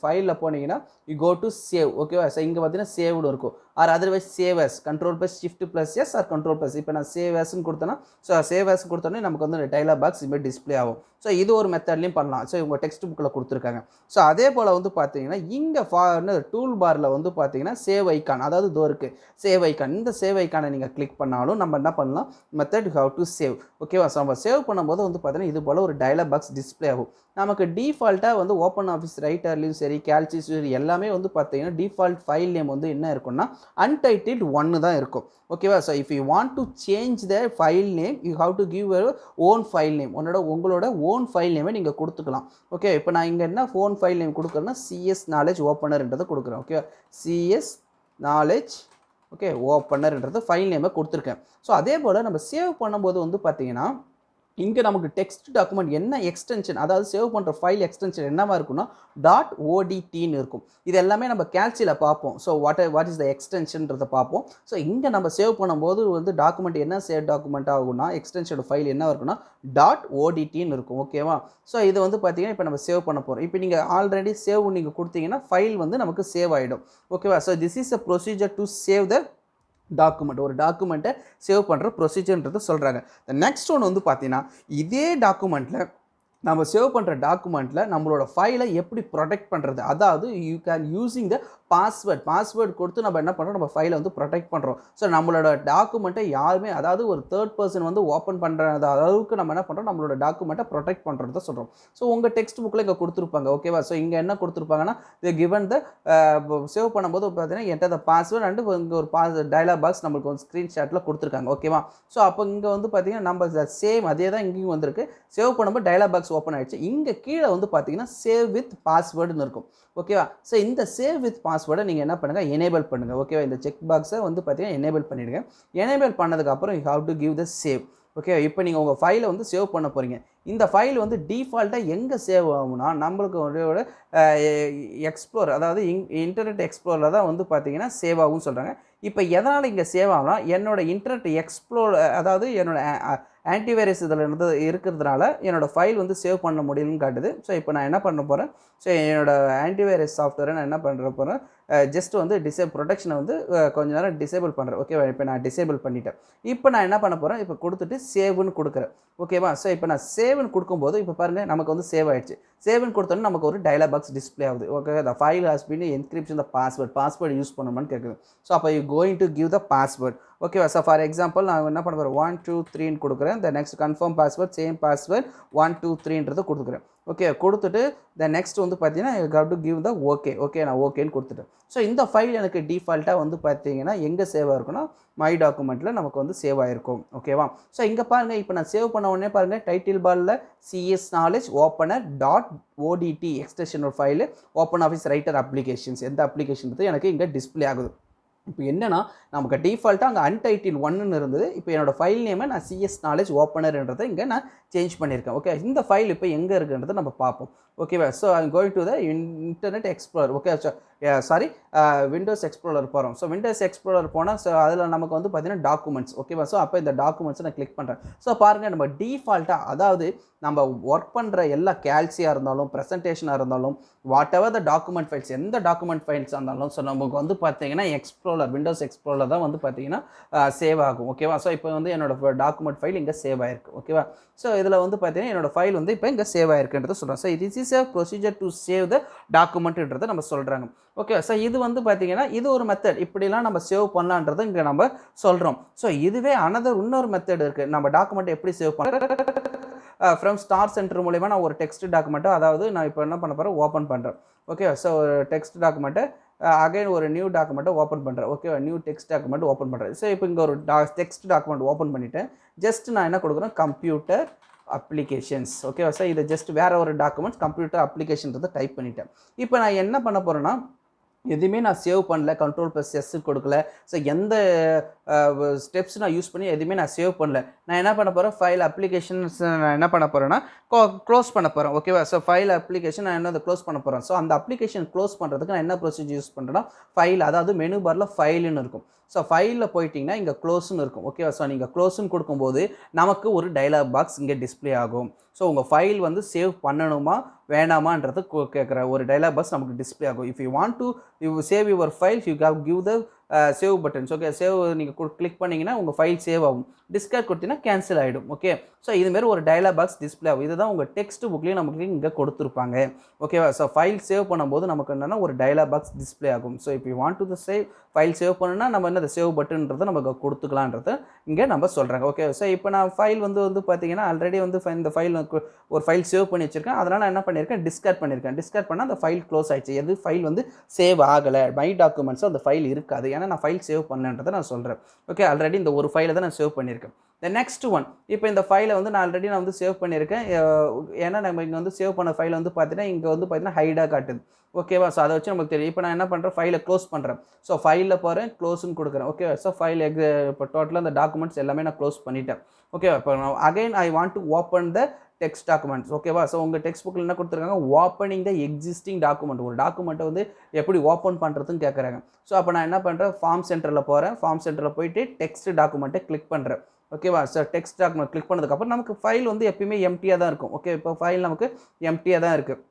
S1: ஃபைலில் போனீங்கன்னா யூ கோ டு சேவ். ஓகேவா? ஸோ இங்கே பார்த்தீங்கன்னா சேவ்டு இருக்கும். Or otherwise save as, Ctrl+Shift+S or Ctrl+. இப்போ நான் சேவ் அஸ்ன்னு கொடுத்தேன்னா, ஸோ சேவ் அஸ் கொடுத்தோன்னே நமக்கு வந்து டயலாக் பாக்ஸ் இதுமாதிரி டிஸ்பிளே ஆகும். ஸோ இது ஒரு மெத்தட்லையும் பண்ணலாம். ஸோ உங்கள் டெக்ஸ்ட் புக்கில் கொடுத்துருக்காங்க. ஸோ அதே போல் வந்து பார்த்தீங்கன்னா இங்கே டூல் பாரில் வந்து பார்த்தீங்கன்னா சேவ் ஐக்கான், அதாவது இதோ இருக்குது சேவ் ஐக்கான். இந்த சேவ் ஐக்கானை நீங்கள் கிளிக் பண்ணாலும் நம்ம என்ன பண்ணலாம், மெத்தட் ஹவ் டு சேவ். ஓகேவா? ஸோ நம்ம சேவ் பண்ணும்போது வந்து பார்த்தீங்கன்னா இது போல் ஒரு டயலாக் பாக்ஸ் டிஸ்பிளே ஆகும். நமக்கு டிஃபால்ட்டாக வந்து ஓப்பன் ஆஃபீஸ் ரைட்டர்லையும் சரி, கேல்சிஸ் எல்லாமே வந்து பார்த்தீங்கன்னா டிஃபால்ட் ஃபைல் நேம் வந்து என்ன இருக்குன்னா அன்டைட்டில்டு 1 தான் இருக்கும். ஓகேவா? So if you want to change the file name, you have to give your own file name. உங்களோட ஓன் ஃபைல் நேமை நீங்கள் கொடுத்துக்கலாம். ஓகே, இப்போ நான் இங்கே என்ன ஓன் ஃபைல் நேம் கொடுக்குறேன்னா CS நாலேஜ் ஓப்பனர்ன்றதை கொடுக்குறேன். ஓகே, CS நாலேஜ் ஓகே ஓப்பனர்ன்றது ஃபைல் நேமை கொடுத்துருக்கேன். ஸோ அதே போல் நம்ம சேவ் பண்ணும்போது வந்து பார்த்தீங்கன்னா இங்கே நமக்கு டெக்ஸ்ட் டாக்குமெண்ட் என்ன எக்ஸ்டென்ஷன், அதாவது சேவ் பண்ணுற ஃபைல் எக்ஸ்டென்ஷன் என்னவா இருக்குன்னா .odtன்னு இருக்கும். இது எல்லாமே நம்ம கேல்சியில் பார்ப்போம். ஸோ வாட் இஸ் த எக்ஸ்டென்ஷன்றதை பார்ப்போம். ஸோ இங்கே நம்ம சேவ் பண்ணும்போது வந்து டாக்குமெண்ட் என்ன சேவ் டாக்குமெண்ட் ஆகும்னா, எக்ஸ்டென்ஷன் ஃபைல் என்ன இருக்குன்னா .odtன்னு இருக்கும். ஓகேவா? ஸோ இது வந்து பார்த்தீங்கன்னா இப்போ நம்ம சேவ் பண்ண போகிறோம். இப்போ நீங்கள் ஆல்ரெடி சேவ் நீங்கள் கொடுத்தீங்கன்னா ஃபைல் வந்து நமக்கு சேவ் ஆகிடும். ஓகேவா? So this is a procedure to save the document. ஒரு டாக்குமெண்ட்டை சேவ் பண்ணுற ப்ரொசீஜர்ன்றது சொல்கிறாங்க. நெக்ஸ்ட் ஒன்று வந்து பார்த்தீங்கன்னா இதே டாக்குமெண்ட்டில் நம்ம சேவ் பண்ணுற டாக்குமெண்ட்டில் நம்மளோட ஃபைலை எப்படி ப்ரொடெக்ட் பண்ணுறது, அதாவது you can using the password கொடுத்து நம்ம என்ன பண்ணுறோம், நம்ம ஃபைலை வந்து ப்ரொடெக்ட் பண்ணுறோம். ஸோ நம்மளோட டாக்குமெண்ட்டை யாருமே, அதாவது ஒரு தேர்ட் பர்சன் வந்து ஓப்பன் பண்ணுற அளவுக்கு நம்ம என்ன பண்ணுறோம், நம்மளோட டாக்குமெண்ட்டை ப்ரொடெக்ட் பண்ணுறத சொல்கிறோம். ஸோ உங்கள் டெக்ஸ்ட் புக்கில் இங்கே கொடுத்துருப்பாங்க. ஓகேவா? ஸோ இங்கே என்ன கொடுத்துருப்பாங்கன்னா கிவன் த சேவ் பண்ணும்போது பார்த்தீங்கன்னா என்டர் த பாஸ்வேர்ட் அண்டு இங்கே ஒரு டயலாக் பாக்ஸ் நம்மளுக்கு ஒரு ஸ்க்ரீன்ஷாட்டில் கொடுத்துருக்காங்க. ஓகேவா? ஸோ அப்போ இங்கே வந்து பார்த்தீங்கன்னா நம்ம சேம் அதே தான் இங்கேயும் வந்திருக்கு. சேவ் பண்ணும்போது டயலாக் பாக்ஸ் ஓப்பன் ஆயிடுச்சு. இங்கே கீழே வந்து பார்த்தீங்கன்னா சேவ் வித் பாஸ்வேர்டுன்னு இருக்கும். ஓகேவா? ஸோ இந்த சேவ் வித் பாஸ்வேர்டை நீங்கள் என்ன பண்ணுங்கள், எனேபிள் பண்ணுங்கள். ஓகேவா? இந்த செக் பாக்ஸை வந்து பார்த்தீங்கன்னா எனேபிள் பண்ணிவிடுங்க. எனேபிள் பண்ணதுக்கப்புறம் you have to give the save. Okay, இப்போ நீங்கள் உங்கள் ஃபைலை வந்து சேவ் பண்ண போகிறீங்க. இந்த ஃபைல் வந்து டிஃபால்ட்டாக எங்கே சேவ் ஆகும்னா நம்மளுக்கு ஒரு எக்ஸ்ப்ளோர், அதாவது இன்டர்நெட் எக்ஸ்ப்ளோரில் தான் வந்து பார்த்தீங்கன்னா சேவ் ஆகும்னு சொல்கிறாங்க. இப்போ எதனால் இங்கே சேவ் ஆகும்னா என்னோட இன்டர்நெட் எக்ஸ்ப்ளோர், அதாவது என்னோட ஆன்டிவைரஸ் இதில் இருந்து இருக்கிறதுனால என்னோடய ஃபைல் வந்து சேவ் பண்ண முடியலன்னு காட்டுது. ஸோ இப்போ நான் என்ன பண்ண போகிறேன், ஸோ என்னோடய ஆன்டிவைரஸ் சாஃப்ட்வேரை நான் என்ன பண்ணுற போகிறேன், ஜஸ்ட் வந்து ப்ரொடெக்ஷனை வந்து கொஞ்ச நேரம் டிசேபிள் பண்ணுறேன். ஓகேவா? இப்போ நான் டிசேபிள் பண்ணிட்டேன். இப்போ நான் என்ன பண்ண போகிறேன், இப்போ கொடுத்துட்டு சேவ்னு கொடுக்குறேன். ஓகேவா? ஸோ இப்போ நான் சேவ்னு கொடுக்கும்போது இப்போ பாருங்கள் நமக்கு வந்து சேவ் ஆகிடுச்சு. சேவ்னு கொடுத்தோன்னா நமக்கு ஒரு டயலாக் பாக்ஸ் டிஸ்பிளே ஆகுது. Okay, the file has been encryption the password use பண்ணணுமான்னு கேட்குது. ஸோ அப்போ you going to give the password. ஓகேவா? ஸோ ஃபார் எக்ஸாம்பிள் நான் என்ன பண்ண போகிறேன், 1 2 3ன்னு கொடுக்குறேன். The next confirm password, same password 1 2 3ன்றதை கொடுத்துக்கிறேன். ஓகே, கொடுத்துட்டு த நெக்ஸ்ட் வந்து பார்த்தீங்கன்னா you have to give the okay நான் ஓகேன்னு கொடுத்துட்டேன். ஸோ இந்த ஃபைல் எனக்கு டிஃபால்ட்டாக வந்து பார்த்தீங்கன்னா எங்கே சேவ் ஆகிருக்குன்னா மை டாக்குமெண்ட்டில் நமக்கு வந்து சேவ் ஆகிருக்கும். ஓகேவா? ஸோ இங்கே பாருங்கள், இப்போ நான் சேவ் பண்ண உடனே பாருங்கள் டைட்டில் பாரில் CS knowledge opener .odt extension ஒரு file open office writer applications, எந்த அப்ளிகேஷன் எனக்கு இங்கே டிஸ்பிளே ஆகுது. இப்போ என்னன்னா நமக்கு டிஃபால்ட்டாக அங்கே அன்டைட்டில் 1ன்னு இருந்தது. இப்போ என்னோடய ஃபைல் நேமை நான் CS நாலேஜ் ஓப்பனர்ன்றதை இங்கே நான் சேஞ்ச் பண்ணியிருக்கேன். ஓகே, இந்த ஃபைல் இப்போ எங்கே இருக்குன்றதை நம்ம பார்ப்போம். ஓகேவா? So I'm going to the internet explorer. Okay, so sorry Windows explorer போகிறோம். ஸோ விண்டோஸ் எக்ஸ்ப்ளோரர் போனால் ஸோ அதில் நமக்கு வந்து பார்த்தீங்கன்னா டாக்குமெண்ட்ஸ் ஓகேவா. ஸோ அப்போ இந்த டாக்குமெண்ட்ஸை நான் கிளிக் பண்ணுறேன். ஸோ பாருங்கள் நம்ம டிஃபால்ட்டாக அதாவது நம்ம ஒர்க் பண்ணுற எல்லா கேல்சியாக இருந்தாலும் ப்ரெசன்டேஷனாக இருந்தாலும் what ever the document files எந்த டாக்குமெண்ட் ஃபைல்ஸாக இருந்தாலும் ஸோ நமக்கு வந்து பார்த்தீங்கன்னா எக்ஸ்ப்ளோரர் விண்டோஸ் எக்ஸ்ப்ளோரர் தான் வந்து பார்த்தீங்கன்னா சேவ் ஆகும் ஓகேவா. ஸோ இப்போ வந்து என்னோட டாக்குமெண்ட் ஃபைல் இங்கே சேவ் ஆயிருக்கு ஓகேவா. ஸோ இதில் வந்து பார்த்தீங்கன்னா என்னோட ஃபைல் வந்து இப்போ இங்கே சேவ் ஆயிருக்குன்றதை சொல்கிறோம். So this is a procedure to save the டாக்குமெண்ட்ன்றதை நம்ம சொல்கிறாங்க ஓகே. ஸோ இது வந்து பார்த்தீங்கன்னா இது ஒரு மெத்தட் இப்படிலாம் நம்ம சேவ் பண்ணலான்றதை இங்கே நம்ம சொல்கிறோம். ஸோ இதுவே இன்னொரு மெத்தட் இருக்குது. நம்ம டாக்குமெண்ட் எப்படி சேவ் பண்ண ஃப்ரம் ஸ்டார் சென்டர் மூலிமா நான் ஒரு டெக்ஸ்ட் டாக்குமெண்ட்டை அதாவது நான் இப்போ என்ன பண்ண போகிறேன் ஓப்பன் பண்ணுறேன் ஓகே. ஸோ ஒரு டெக்ஸ்ட் டாக்குமெண்ட்டை அகைன் ஒரு நியூ டாக்குமெண்ட்டை ஓப்பன் பண்ணுறேன் okay. New text document open பண்ணுறேன். ஸோ இப்போ இங்கே ஒரு டெக்ஸ்ட் டாக்குமெண்ட் ஓப்பன் பண்ணிவிட்டேன். ஜஸ்ட் நான் என்ன கொடுக்குறேன் கம்ப்யூட்டர் அப்ளிகேஷன்ஸ் ஓகே. ஸோ இதை ஜஸ்ட் வேறு ஒரு டாக்குமெண்ட்ஸ் கம்ப்யூட்டர் அப்ளிகேஷன்றதை டைப் பண்ணிட்டேன். இப்போ நான் என்ன பண்ண போகிறேன்னா எதுவுமே நான் சேவ் பண்ணல Ctrl+S கொடுக்கல. ஸோ எந்த ஸ்டெப்ஸ் நான் யூஸ் பண்ணி எதுவுமே நான் சேவ் பண்ணல. நான் என்ன பண்ண போகிறேன் ஃபைல் அப்ளிகேஷன்ஸ் நான் என்ன பண்ண போகிறேன்னா க்ளோஸ் பண்ண போகிறேன் ஓகேவா. ஸோ ஃபைல் அப்ளிகேஷன் நான் என்ன க்ளோஸ் பண்ண போகிறேன். ஸோ அந்த அப்ளிகேஷன் க்ளோஸ் பண்ணுறதுக்கு நான் என்ன ப்ரொசீஜர் யூஸ் பண்ணுறேன்னா ஃபைல் அதாவது மெனு பாரில் ஃபைலுன்னு இருக்கும். ஸோ ஃபைலில் போயிட்டிங்கன்னா இங்கே க்ளோஸ்ன்னு இருக்கும் ஓகேவா. ஸோ நீங்கள் க்ளோஸ்ன்னு கொடுக்கும்போது நமக்கு ஒரு டயலாக் பாக்ஸ் இங்கே டிஸ்பிளே ஆகும். ஸோ உங்கள் ஃபைல் வந்து சேவ் பண்ணணுமா வேணாமான்றது கேட்குற ஒரு டயலாக் பாக்ஸ் நமக்கு டிஸ்பிளே ஆகும். If you want to save your files you give the save buttons okay. Save நீங்கள் கிளிக் பண்ணிங்கன்னா உங்கள் ஃபைல் சேவ் ஆகும். டிஸ்கார்ட் கொடுத்தீங்கன்னா கேன்சல் ஆகிடும் ஓகே. ஸோ இதுமாரி ஒரு டயலாக் பாக்ஸ் டிஸ்பிளே ஆகும். இதுதான் உங்கள் டெக்ஸ்ட் புக்லேயும் நமக்கு இங்கே கொடுத்துருப்பாங்க ஓகேவா. ஸோ ஃபைல் சேவ் பண்ணும்போது நமக்கு என்னென்னா ஒரு டயலாக் பாக்ஸ் டிஸ்பிளே ஆகும். ஸோ இப்போ want to save file save பண்ணுன்னா நம்ம என்ன சேவ் பட்டன்றதை நமக்கு கொடுத்துக்கலான்றதை இங்கே நம்ம சொல்கிறாங்க ஓகே. ஸோ இப்போ நான் ஃபைல் வந்து பார்த்தீங்கன்னா ஆல்ரெடி வந்து இந்த ஃபைல் ஒரு ஃபைல் சேவ் பண்ணி வச்சுருக்கேன். அதனால் நான் என்ன பண்ணியிருக்கேன் டிஸ்கார்ட் பண்ணியிருக்கேன். டிஸ்கார்ட் பண்ணால் அந்த ஃபைல் க்ளோஸ் ஆகிடுச்சு. எது ஃபைல் வந்து சேவ் ஆகலை மை டாக்குமெண்ட்ஸும் அந்த ஃபைல் இருக்காது. ஏன்னா நான் ஃபைல் சேவ் பண்ணலன்றதை நான் சொல்கிறேன் ஓகே. ஆல்ரெடி இந்த ஒரு ஃபைலை தான் நான் சேவ் பண்ணியிருக்கேன். த நெக்ஸ்ட் ஒன் இப்போ இந்த ஃபைலை வந்து நான் ஆல்ரெடி வந்து சேவ் பண்ணியிருக்கேன். ஏன்னா நம்ம இங்கே வந்து சேவ் பண்ண ஃபைலை வந்து பார்த்தீங்கன்னா இங்கே வந்து பார்த்தீங்கன்னா ஹைடாக காட்டுது ஓகேவா. ஸோ அதை வச்சு நமக்கு தெரியும். இப்போ நான் என்ன பண்ணுறேன் ஃபைலை க்ளோஸ் பண்ணுறேன். ஸோ ஃபைலில் போகிறேன் க்ளோஸ்ன்னு கொடுக்குறேன் ஓகே. ஸோ ஃபைல் இப்போ டோட்டலாக அந்த டாக்குமெண்ட்ஸ் எல்லாமே நான் க்ளோஸ் பண்ணிட்டேன் ஓகே. இப்போ again I want to open the text documents ஓகேவா. ஸோ உங்கள் டெக்ஸ்ட் புக்கில் என்ன கொடுத்துருக்காங்க ஓப்பனிங் த எக்ஸிஸ்டிங் டாக்குமெண்ட். ஒரு டாக்குமெண்ட்டை வந்து எப்படி ஓப்பன் பண்ணுறதுன்னு கேட்குறாங்க. ஸோ அப்போ நான் என்ன பண்ணுறேன் ஃபார்ம் சென்டரில் போகிறேன். ஃபார்ம் சென்டரில் போயிட்டு டெக்ஸ்ட் டாக்குமெண்ட்டை கிளிக் பண்ணுறேன் ஓகேவா. ஸோ டெக்ஸ்ட் டாக்குமெண்ட் கிளிக் பண்ணதுக்கப்புறம் நமக்கு ஃபைல் வந்து எப்பயுமே எம்டியாக தான் இருக்கும் ஓகே. இப்போ ஃபைல் நமக்கு எம்டியாக தான் இருக்குது.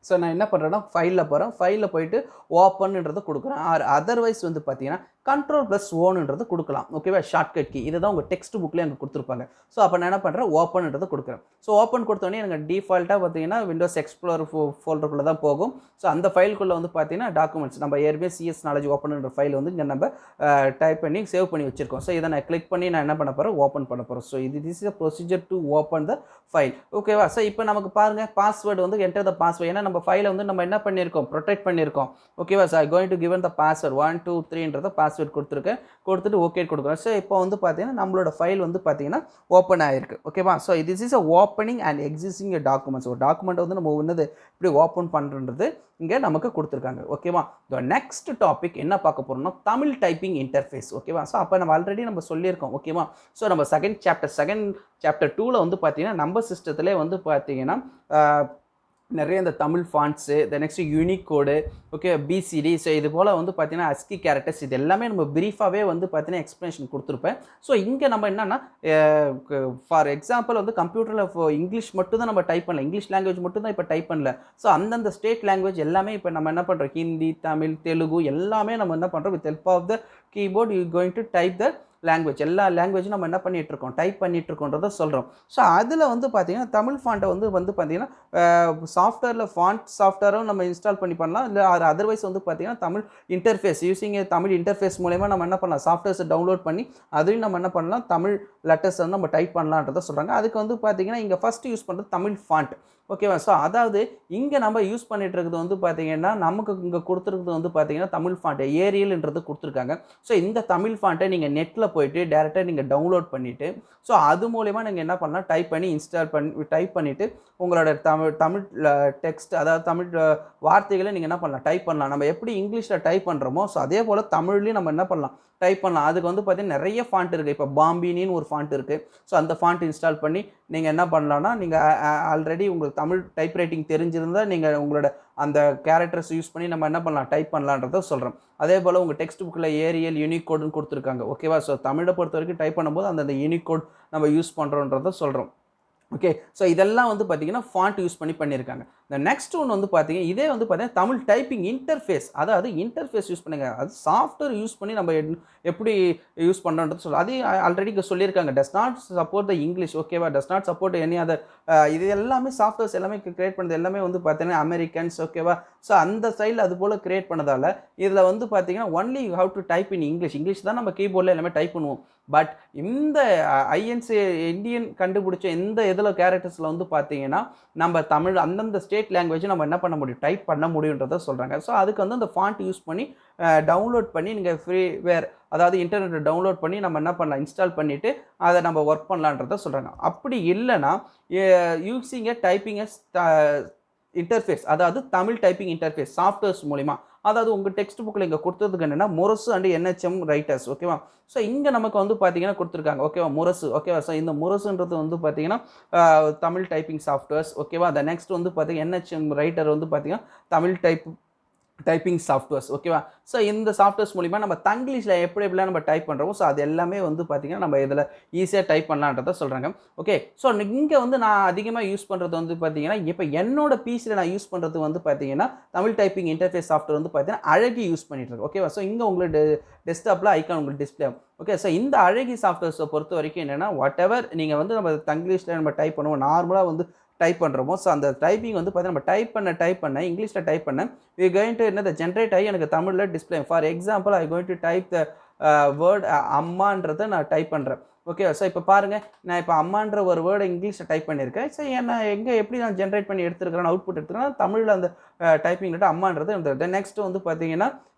S1: ஸோ நான் என்ன பண்ணுறேன்னா ஃபைலில் போகிறேன். ஃபைலில் போயிட்டு ஓப்பன்ன்றதை கொடுக்குறேன். அதர்வைஸ் வந்து பார்த்தீங்கன்னா Ctrl+Oன்றது கொடுக்கலாம் ஓகேவா. ஷார்ட்கட் கீ இதுதான் உங்கள் டெக்ஸ்ட் புக்கில் எனக்கு கொடுத்துருப்பாங்க. ஸோ அப்போ நான் என்ன பண்ணுறேன் ஓப்பன்ன்றதை கொடுக்குறேன். ஸோ ஓப்பன் கொடுத்தோடனே எனக்கு டிஃபால்ட்டாக பார்த்தீங்கன்னா விண்டோஸ் எக்ஸ்ப்ளோரர் ஃபோல்டருக்குள்ளே தான் போகும். ஸோ அந்த ஃபைலுக்குள்ளே வந்து பார்த்தீங்கன்னா டாக்குமெண்ட்ஸ் நம்ம ஏற்கனவே சிஎஸ் நாலேஜ் ஓப்பன்ன்ற ஃபைல் வந்து இங்கே நம்ம டைப் பண்ணி சேவ் பண்ணி வச்சுருக்கோம். ஸோ இதை நான் கிளிக் பண்ணி நான் என்ன பண்ண போகிறேன் ஓப்பன் பண்ண போகிறேன். So this is a procedure to open the file ஓகேவா. ஸோ இப்போ நமக்கு பாருங்கள் பாஸ்வேர்டு வந்து என்டர் த பாஸ்வேர்டு. ஏன்னா நம்ம ஃபைலை வந்து நம்ம என்ன பண்ணியிருக்கோம் ப்ரொடெக்ட் பண்ணியிருக்கோம் ஓகேவா. So I going to given the password 1 2 3ன்றத பாஸ்வேர்டு கொடுத்துருக்கேன். கொடுத்துட்டு ஓகே கொடுக்குறேன். ஸோ இப்போ வந்து பார்த்தீங்கன்னா நம்மளோட ஃபைல் வந்து பார்த்தீங்கன்னா ஓப்பன் ஆகிருக்கு ஓகேவா. So this is a opening and existing documents. ஒரு டாக்குமெண்ட் வந்து நம்ம என்னது இப்படி ஓப்பன் பண்ணுறது இங்கே நமக்கு கொடுத்துருக்காங்க ஓகேவா. த நெக்ஸ்ட் டாபிக் என்ன பார்க்க போகிறோம்னா தமிழ் டைப்பிங் இன்டர்ஃபேஸ் ஓகேவா. ஸோ அப்போ நம்ம ஆல்ரெடி நம்ம சொல்லியிருக்கோம் ஓகேவா. ஸோ நம்ம செகண்ட் சாப்டர் 2ல் வந்து பார்த்தீங்கன்னா நம்ம சிஸ்டத்திலே வந்து பார்த்தீங்கன்னா நிறைய இந்த தமிழ் ஃபாண்ட்ஸு நெக்ஸ்ட் யூனிகோடு ஓகே பிசிடி. ஸோ இது போல் வந்து பார்த்தீங்கன்னா அஸ்கி கேரக்டர்ஸ் இது எல்லாமே நம்ம ப்ரீஃபாகவே வந்து பார்த்தீங்கன்னா எக்ஸ்ப்ளனேஷன் கொடுத்துருப்பேன். ஸோ இங்கே நம்ம என்னென்னா ஃபார் எக்ஸாம்பிள் வந்து கம்ப்யூட்டரில் இங்கிலீஷ் மட்டும் தான் நம்ம டைப் பண்ணல. இங்கிலீஷ் லாங்குவேஜ் மட்டும் தான் இப்போ டைப் பண்ணல. ஸோ அந்தந்த ஸ்டேட் லாங்குவேஜ் எல்லாமே இப்போ நம்ம என்ன பண்ணுறோம் ஹிந்தி தமிழ் தெலுங்கு எல்லாமே நம்ம என்ன பண்ணுறோம் with help of the keyboard you going to type the language. எல்லா லாங்குவேஜும் நம்ம என்ன பண்ணிகிட்ருக்கோம் டைப் பண்ணிகிட்ருக்கோன்றதை சொல்கிறோம். ஸோ அதில் வந்து பார்த்திங்கன்னா தமிழ் ஃபாண்ட்டை வந்து பார்த்திங்கன்னா சாஃப்ட்வேரில் ஃபாண்ட் சாஃப்ட்வேரும் நம்ம இன்ஸ்டால் பண்ணலாம். இல்லை அதர்வைஸ் வந்து பார்த்திங்கன்னா Tamil interface using Tamil interface மூலமா நம்ம என்ன பண்ணலாம் சாஃப்ட்வேர்ஸை டவுன்லோட் பண்ணி அதையும் நம்ம என்ன பண்ணலாம் தமிழ் லெட்டர்ஸ் வந்து நம்ம டைப் பண்ணலான்றதை சொல்கிறாங்க. அதுக்கு வந்து பார்த்திங்கன்னா இங்கே ஃபஸ்ட்டு யூஸ் பண்ணுறது தமிழ் ஃபாண்ட் ஓகேவா. ஸோ அதாவது இங்கே நம்ம யூஸ் பண்ணிட்டு இருக்கிறது வந்து பார்த்தீங்கன்னா நமக்கு இங்கே கொடுத்துருக்குது வந்து பார்த்தீங்கன்னா தமிழ் ஃபாண்ட்டு ஏரியல்ன்றது கொடுத்துருக்காங்க. ஸோ இந்த தமிழ் ஃபாண்ட்டை நீங்கள் நெட்டில் போயிட்டு டேரெக்டாக நீங்கள் டவுன்லோட் பண்ணிவிட்டு ஸோ அது மூலமா நீங்கள் என்ன பண்ணலாம் டைப் பண்ணி இன்ஸ்டால் பண்ணி டைப் பண்ணிவிட்டு உங்களோட தமிழ் டெக்ஸ்ட் அதாவது தமிழ் வார்த்தைகளை நீங்கள் என்ன பண்ணலாம் டைப் பண்ணலாம். நம்ம எப்படி இங்கிலீஷில் டைப் பண்ணுறோமோ ஸோ அதே போல் தமிழ்லேயும் நம்ம என்ன பண்ணலாம் டைப் பண்ணலாம். அதுக்கு வந்து பார்த்தீங்கன்னா நிறைய ஃபாண்ட் இருக்குது. இப்போ பாம்பினின்னு ஒரு ஃபாண்ட் இருக்குது. ஸோ அந்த ஃபாண்ட் இன்ஸ்டால் பண்ணி நீங்கள் என்ன பண்ணலான்னா, நீங்கள் ஆல்ரெடி உங்களுக்கு தமிழ் டைப் ரைட்டிங் தெரிஞ்சிருந்தால் நீங்கள் உங்களோட அந்த கேரக்டர்ஸ் யூஸ் பண்ணி நம்ம என்ன பண்ணலாம், டைப் பண்ணலான்றத சொல்கிறோம். அதே போல் உங்கள் டெக்ஸ்ட் புக்கில் ஏரியல் யூனிகோடுன்னு கொடுத்துருக்காங்க. ஓகேவா? ஸோ தமிழை பொறுத்த வரைக்கும் டைப் பண்ணும்போது அந்த யூனிகோட் நம்ம யூஸ் பண்ணுறோன்றத சொல்கிறோம். ஓகே. ஸோ இதெல்லாம் வந்து பார்த்தீங்கன்னா ஃபாண்ட் யூஸ் பண்ணி பண்ணியிருக்காங்க. இந்த நெக்ஸ்ட் ஒன் வந்து பார்த்தீங்கன்னா, இதே வந்து பார்த்தீங்கன்னா தமிழ் டைப்பிங் இன்டர்ஃபேஸ், அதாவது இன்டர்ஃபேஸ் யூஸ் பண்ணுங்க. அது சாஃப்ட்வேர் யூஸ் பண்ணி நம்ம எப்படி யூஸ் பண்ணுறோன்றது சொல்ல அது ஆல்ரெடி சொல்லியிருக்காங்க. Does not support the English. ஓகேவா? Does not support any other. இது எல்லாமே சாஃப்ட்வேர்ஸ் எல்லாமே கிரியேட் பண்ணது எல்லாமே வந்து பார்த்தீங்கன்னா அமெரிக்கன்ஸ். ஓகேவா? ஸோ அந்த ஸ்டைலில் அது போல் கிரியேட் பண்ணதால் இதில் வந்து பார்த்தீங்கன்னா only have to type in English தான் நம்ம கீபோர்டில் எல்லாமே டைப் பண்ணுவோம். பட் இந்த ஐஎன்சி இந்தியன் கண்டுபிடிச்ச இந்த இதில் கேரக்டர்ஸில் வந்து பார்த்தீங்கன்னா நம்ம தமிழ் அந்தந்த ஸ்டேட் லாங்குவேஜ் நம்ம என்ன பண்ண முடியும், டைப் பண்ண முடியுன்றதை சொல்கிறாங்க. ஸோ அதுக்கு வந்து அந்த ஃபாண்ட் யூஸ் பண்ணி டவுன்லோட் பண்ணி நீங்கள் ஃப்ரீவேர், அதாவது இன்டர்நெட்டை டவுன்லோட் பண்ணி நம்ம என்ன பண்ணலாம், இன்ஸ்டால் பண்ணிவிட்டு அதை நம்ம ஒர்க் பண்ணலான்றதை சொல்கிறாங்க. அப்படி இல்லைன்னா யூஸிங் எ டைப்பிங் இன்டர்ஃபேஸ், அதாவது தமிழ் டைப்பிங் இன்டர்ஃபேஸ் சாஃப்ட்வேர்ஸ் மூலிமா, அதாவது உங்கள் டெக்ஸ்ட் புக்கில் இங்கே கொடுத்ததுக்கு என்னென்னா முரசு அண்ட் என்ஹெச்எம் ரைட்டர்ஸ். ஓகேவா? ஸோ இங்கே நமக்கு வந்து பார்த்தீங்கன்னா கொடுத்துருக்காங்க. ஓகேவா? முரசு. ஓகேவா? ஸோ இந்த முரசுன்றது வந்து பார்த்தீங்கன்னா தமிழ் டைப்பிங் சாஃப்ட்வேர்ஸ். ஓகேவா? அந்த நெக்ஸ்ட் வந்து பார்த்தீங்கன்னா என்ஹெச்எம் ரைட்டர் வந்து பார்த்தீங்கன்னா தமிழ் டைப்பிங் சாஃப்ட்வேர்ஸ். ஓகேவா? ஸோ இந்த சாஃப்ட்வேர்ஸ் மூலிமா நம்ம தங்கிலீஷில் எப்படிலாம் நம்ம டைப் பண்ணுறோமோ, ஸோ அது எல்லாமே வந்து பார்த்திங்கன்னா நம்ம இதில் ஈஸியாக டைப் பண்ணலான்றதை சொல்கிறாங்க. ஓகே. ஸோ இங்கே வந்து நான் அதிகமாக யூஸ் பண்ணுறது வந்து பார்த்திங்கன்னா, இப்போ என்னோட பிசியில் நான் யூஸ் பண்ணுறது வந்து பார்த்திங்கன்னா தமிழ் டைப்பிங் இன்டர்ஃபேஸ் சாஃப்ட்வேர் வந்து பார்த்திங்கன்னா அழகி யூஸ் பண்ணிட்டுருக்கேன். ஓகேவா? ஸோ இங்கே உங்களுக்கு டெஸ்க்டாப்பில் ஐக்கான் உங்களுக்கு டிஸ்பிளே. ஓகே. ஸோ இந்த அழகி சாஃப்ட்வேர்ஸை பொறுத்த வரைக்கும் என்னென்னா, வாட் எவர் நீங்கள் வந்து நம்ம தங்கிலீஷில் நம்ம டைப் பண்ணுவோம், நார்மலாக வந்து டைப் பண்ணுறோமோ, ஸோ அந்த டைப்பிங் வந்து பார்த்தீங்கன்னா நம்ம டைப் பண்ண இங்கிலீஷில் டைப் பண்ண வி கோயிங் டு என்னது ஜென்ரேட் ஆகி எனக்கு தமிழில் display. For example I going to type the word அம்மான்றதை நான் டைப் பண்ணுறேன். ஓகே. ஸோ இப்போ பாருங்கள், நான் இப்போ அம்மான்ற ஒரு வேர்டை இங்கிலீஷில் டைப் பண்ணியிருக்கேன். ஸோ எப்படி நான் ஜென்ரேட் பண்ணி எடுத்துருக்கிறேன், அவுட்புட் எடுத்துக்கிறேன் தமிழில் அந்த டைப்பிங் லெட்டர் அம்மான்றது இருந்தது. நெக்ஸ்ட் வந்து பார்த்தீங்கன்னா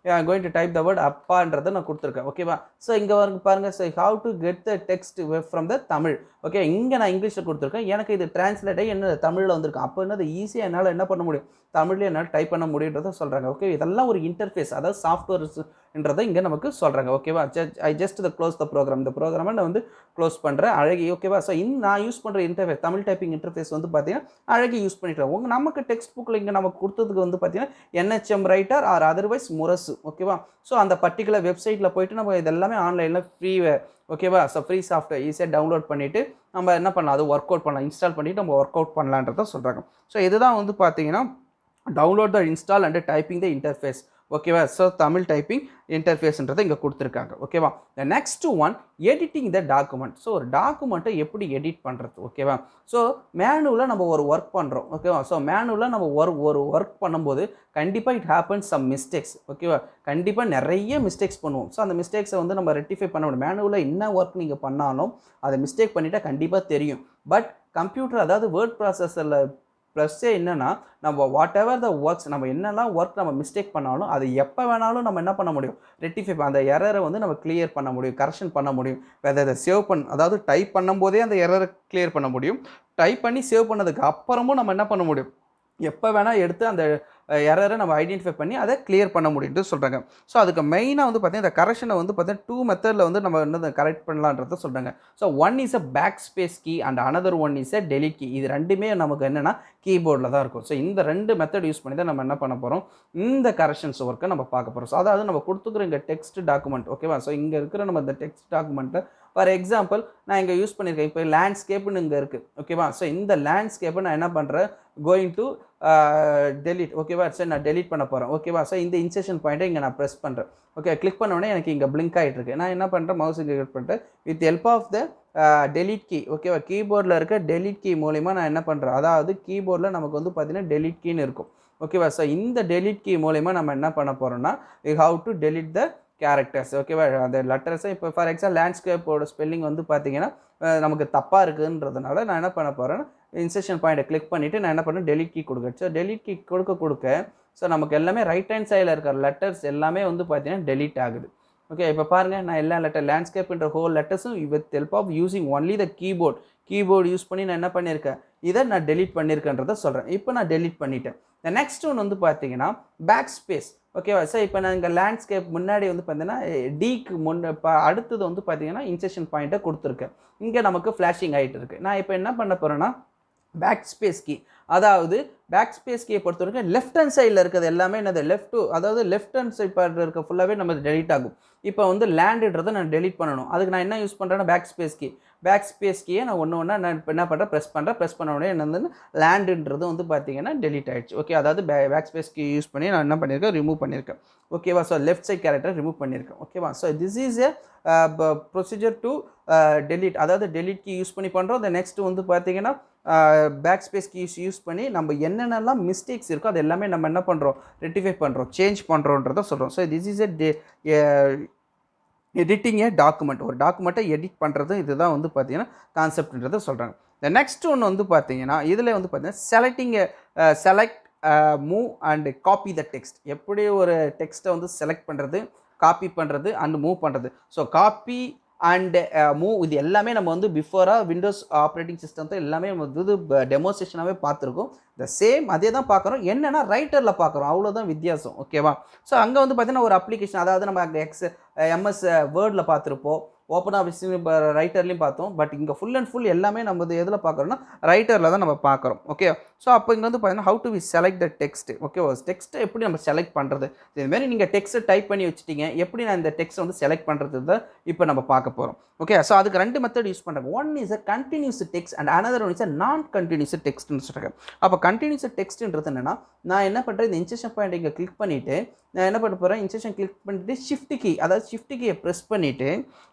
S1: going to type the word அப்பான்றதை நான் கொடுத்துருக்கேன். ஓகேவா? ஸோ இங்கே பாருங்கள், so how to get the text from the Tamil. Okay. இங்கே நான் இங்கிலீஷில் கொடுத்துருக்கேன், எனக்கு இது டிரான்ஸ்லேட் ஆகி என்ன தமிழில் வந்திருக்கேன். அப்போ என்னது ஈஸியாக என்னால் என்ன பண்ண முடியும், தமிழ்லேயே என்னால் டைப் பண்ண முடியுன்றதை சொல்கிறாங்க. ஓகே. இதெல்லாம் ஒரு இன்டர்ஃபேஸ், அதாவது சாஃப்ட்வேர்ஸ்ன்றதை இங்கே நமக்கு சொல்கிறாங்க. ஓகேவா? I just close the program. இந்த ப்ரோக்ராமை நான் வந்து க்ளோஸ் பண்ணுறேன் அழகி. ஓகேவா? ஸோ நான் யூஸ் பண்ணுற இன்டர்ஃபேஸ் தமிழ் டைப்பிங் இன்டர்ஃபேஸ் வந்து பார்த்தீங்கன்னா அழகி யூஸ் பண்ணிட்டு நமக்கு டெக்ஸ்ட் புக்கில் இங்கே நமக்கு கொடுத்ததுக்கு வந்து பார்த்தீங்கன்னா என்ஹெச்எம் ரைட்டர் ஆர் அதர்வைஸ் முரசு. ஓகேவா? ஸோ அந்த பர்டிகுலர் வெப்சைட்டில் போய்ட்டு நம்ம இதெல்லாமே ஆன்லைனில் ஃப்ரீவேர். ஓகேவா? ஸோ ஃப்ரீ சாஃப்ட்வேர் ஈஸியாக டவுன்லோட் பண்ணிவிட்டு நம்ம என்ன பண்ணலாம், அது ஒர்க் அவுட் பண்ணலாம், இன்ஸ்டால் பண்ணிவிட்டு நம்ம ஒர்க் அவுட் பண்ணலான்றதை சொல்கிறாங்க. ஸோ இதுதான் வந்து பார்த்தீங்கன்னா download the install and typing the interface. ஓகேவா? ஸோ தமிழ் டைப்பிங் இன்டர்ஃபேஸ்ன்றதை இங்கே கொடுத்துருக்காங்க. ஓகேவா? த நெக்ஸ்ட் ஒன் எடிட்டிங் த டாக்குமெண்ட். ஸோ ஒரு டாக்குமெண்ட்டை எப்படி எடிட் பண்ணுறது. ஓகேவா? ஸோ மேனுவலாக நம்ம ஒரு ஒர்க் பண்ணுறோம். ஓகேவா? ஸோ மேனுவலாக நம்ம ஒரு ஒர்க் பண்ணும்போது கண்டிப்பாக இட் ஹேப்பன்ஸ் சம் மிஸ்டேக்ஸ். ஓகேவா? கண்டிப்பாக நிறைய மிஸ்டேக்ஸ் பண்ணுவோம். ஸோ அந்த மிஸ்டேக்ஸை வந்து நம்ம ரெக்டிஃபை பண்ண முடியும். மேனுவலாக என்ன ஒர்க் நீங்கள் பண்ணாலும் அதை மிஸ்டேக் பண்ணிட்டால் கண்டிப்பாக தெரியும். பட் கம்ப்யூட்டர், அதாவது வேர்ட் ப்ராசஸரில் ப்ளஸ்ஸே என்னென்னா, நம்ம வாட் எவர் த ஒர்க்ஸ், நம்ம என்னெல்லாம் ஒர்க் நம்ம மிஸ்டேக் பண்ணாலும் அது எப்போ வேணாலும் நம்ம என்ன பண்ண முடியும், ரெக்டிஃபை அந்த எரரை வந்து நம்ம கிளியர் பண்ண முடியும், கரெக்ஷன் பண்ண முடியும். அதை சேவ் அதாவது டைப் பண்ணும்போதே அந்த எரரை கிளியர் பண்ண முடியும். டைப் பண்ணி சேவ் பண்ணதுக்கு அப்புறமும் நம்ம என்ன பண்ண முடியும், எப்போ வேணால் எடுத்து அந்த எரரை நம்ம ஐடென்டிஃபை பண்ணி அதை கிளியர் பண்ண முடியும்னு சொல்கிறாங்க. ஸோ அதுக்கு மெயினாக வந்து பார்த்தீங்கன்னா இந்த கரெக்ஷனை வந்து பார்த்தீங்கன்னா 2 மெத்தடில் வந்து நம்ம என்ன கரெக்ட் பண்ணலான்றதை சொல்கிறாங்க. So one is a back space key and another one is a delete key. இது ரெண்டுமே நமக்கு என்னென்னா கீபோர்டில் தான் இருக்கும். ஸோ இந்த 2 மெத்தட் யூஸ் பண்ணி தான் நம்ம என்ன பண்ண போகிறோம், இந்த கரெக்ஷன்ஸ் ஒர்க்கை நம்ம பார்க்க போகிறோம். ஸோ அதாவது நம்ம கொடுத்துக்கிற இங்கே டெக்ஸ்ட் டாக்குமெண்ட். ஓகேவா? ஸோ இங்கே இருக்கிற நம்ம இந்த டெக்ஸ்ட் டாக்குமெண்ட்டை ஃபார் எக்ஸாம்பிள் நான் இங்கே யூஸ் பண்ணியிருக்கேன். இப்போ லேண்ட்ஸ்கேப்னு இங்கே இருக்குது. ஓகேவா? ஸோ இந்த லேண்ட்ஸ்கேப்பை நான் என்ன பண்ணுறேன், கோயிங் டு டெலிட். ஓகேவா? சரி, நான் டெலிட் பண்ண போகிறேன். ஓகேவா? ஸோ இந்த இன்சர்ஷன் பாயிண்ட்டை இங்கே நான் ப்ரெஸ் பண்ணுறேன். ஓகே. கிளிக் பண்ணோடனே எனக்கு இங்கே பிளிங்க் ஆகிட்டு இருக்கு. நான் என்ன பண்ணுறேன், மவுஸ் இங்கே கிளிக் பண்ணிட்டு with help of the delete key. ஓகேவா? கீபோர்டில் இருக்க டெலிட் கீ மூலிமா நான் என்ன பண்ணுறேன், அதாவது கீபோர்டில் நமக்கு வந்து பார்த்தீங்கன்னா டெலிட் கீன்னு இருக்கும். ஓகேவா? ஸோ இந்த டெலிட் கீ மூலிமா நம்ம என்ன பண்ண போகிறோம்னா, we have to delete the characters. ஓகேவா? அந்த லெட்டர்ஸை இப்போ ஃபார் எக்ஸாம்பிள் லேண்ட்ஸ்கேப்போட ஸ்பெல்லிங் வந்து பார்த்தீங்கன்னா நமக்கு தப்பாக இருக்குன்றதுனால நான் என்ன பண்ண போகிறேன்னா, இன்சர்ஷன் பாயிண்ட்டை கிளிக் பண்ணிவிட்டு நான் என்ன பண்ணேன், டெலிட் கீ கொடுக்க. ஸோ டெலிட் கீ கொடுக்க ஸோ நமக்கு எல்லாமே ரைட் ஹேண்ட் சைடில் இருக்கிற லெட்டர்ஸ் எல்லாமே வந்து பார்த்தீங்கன்னா டெலிட் ஆகுது. ஓகே. இப்போ பாருங்கள், நான் எல்லா லேண்ட்ஸ்கேப்ன்ற ஹோல் லெட்டர்ஸும் with help of using only the keyboard use பண்ணி நான் என்ன பண்ணியிருக்கேன், இதை நான் டெலிட் பண்ணியிருக்கேன்றதை சொல்கிறேன். இப்போ நான் டெலிட் பண்ணிட்டேன். இந்த நெக்ஸ்ட் ஒன்று வந்து பார்த்தீங்கன்னா பேக் ஸ்பேஸ். ஓகேவா சார், இப்போ நான் இங்கே லேண்ட்ஸ்கேப் முன்னாடி வந்து பார்த்தீங்கன்னா டிக்கு இப்போ அடுத்தது வந்து பார்த்தீங்கன்னா இன்செஷன் பாயிண்ட்டை கொடுத்துருக்கேன். இங்கே நமக்கு ஃப்ளாஷிங் ஆகிட்டு இருக்குது. நான் இப்போ என்ன பண்ண போகிறேன்னா பேக் ஸ்பேஸ் கீ, அதாவது பேக் ஸ்பேஸ் கீயை பொறுத்த வரைக்கும் லெஃப்ட் ஹேண்ட் சைடில் இருக்கிறது எல்லாமே என்னது அதாவது லெஃப்ட் ஹேண்ட் சைட் பார்ட் இருக்க ஃபுல்லாகவே நம்ம டெலிட் ஆகும். இப்போ வந்து லேண்டுன்றதை நான் டெலிட் பண்ணணும். அதுக்கு நான் என்ன யூஸ் பண்ணுறேன்னா பேக் ஸ்பேஸ் கீயை நான் ஒன்று நான் இப்போ என்ன பண்ணுறேன், ப்ரெஸ் பண்ண உடனே என்ன வந்து லேண்டுன்றது வந்து பார்த்தீங்கன்னா டெலிட் ஆகிடுச்சு. ஓகே, அதாவது பேக் ஸ்பேஸ் கீ யூஸ் பண்ணி நான் என்ன பண்ணியிருக்கேன், ரிமூவ் பண்ணியிருக்கேன். ஓகேவா, so left side character remove பண்ணியிருக்கேன். ஓகேவா, so this is a procedure to delete, அதாவது டெலிட் கீ யூஸ் பண்ணி பண்ணுறோம். இந்த நெக்ஸ்ட் வந்து பார்த்தீங்கன்னா பேக் ஸ்பேஸ் கீஸ் யூஸ் பண்ணி நம்ம என்னென்னலாம் மிஸ்டேக்ஸ் இருக்கோ அது எல்லாமே நம்ம என்ன பண்ணுறோம், ரெக்டிஃபை பண்ணுறோம், சேஞ்ச் பண்ணுறோன்றதை சொல்கிறோம். So this is editing A document. ஒரு டாக்குமெண்ட்டை எடிட் பண்ணுறது இதுதான் வந்து பார்த்தீங்கன்னா கான்செப்ட்ன்றதை சொல்கிறாங்க. இந்த நெக்ஸ்ட் ஒன்று வந்து பார்த்தீங்கன்னா இதில் வந்து பார்த்தீங்கன்னா select move and copy the text. எப்படி ஒரு டெக்ஸ்ட்டை வந்து செலக்ட் பண்ணுறது, காப்பி பண்ணுறது அண்ட் மூவ் பண்ணுறது. ஸோ காப்பி அண்ட் மூவ் இது எல்லாமே நம்ம வந்து பிஃபோராக விண்டோஸ் ஆப்ரேட்டிங் சிஸ்டம் தான் எல்லாமே நம்ம இது டெமோஸ்ட்ரேஷனாகவே பார்த்துருக்கோம். இந்த சேம் அதே தான் பார்க்குறோம், என்னென்னா ரைட்டரில் பார்க்குறோம், அவ்வளோதான் வித்தியாசம். ஓகேவா, ஸோ அங்கே வந்து பார்த்தீங்கன்னா ஒரு அப்ளிகேஷன், அதாவது நம்ம அங்கே எம்எஸ் வேர்டில் பார்த்துருப்போம், ஓப்பன் ஆஃபீஸ் இப்போ ரைட்டர்லையும் பார்த்தோம். பட் இங்கே ஃபுல் அண்ட் ஃபுல் எல்லாமே நம்ம எதில் பார்க்குறோன்னா ரைட்டரில் தான் நம்ம பார்க்குறோம். ஓகே, ஸோ அப்போ இங்கே வந்து பார்த்தீங்கன்னா how to we select the text. Okay, டெக்ஸ்ட்டை எப்படி நம்ம செலக்ட் பண்ணுறது, இதுமாரி நீங்கள் டெக்ஸ்ட்டை டைப் பண்ணி வச்சுட்டீங்க, எப்படி நான் இந்த டெக்ஸ்ட்டை வந்து செலக்ட் பண்ணுறது தான் இப்போ நம்ம பார்க்க போகிறோம். ஓகே, ஸோ அதுக்கு ரெண்டு மெத்தட் யூஸ் பண்ணுறாங்க. One is a continuous text and another one is a non continuous டெக்ஸ்ட்னு சொல்கிறாங்க. அப்போ கண்டினியூஸ் டெக்ஸ்ட்ன்றது என்னென்னா, நான் என்ன பண்ணுறேன், இந்த இன்செஷன் பாயிண்ட் இங்கே கிளிக் பண்ணிவிட்டு நான் என்ன பண்ண போகிறேன், இன்செஷன் கிளிக் பண்ணிவிட்டு ஷிஃப்ட் கீ, அதாவது ஷிஃப்ட் கீயை ப்ரெஸ் பண்ணிவிட்டு,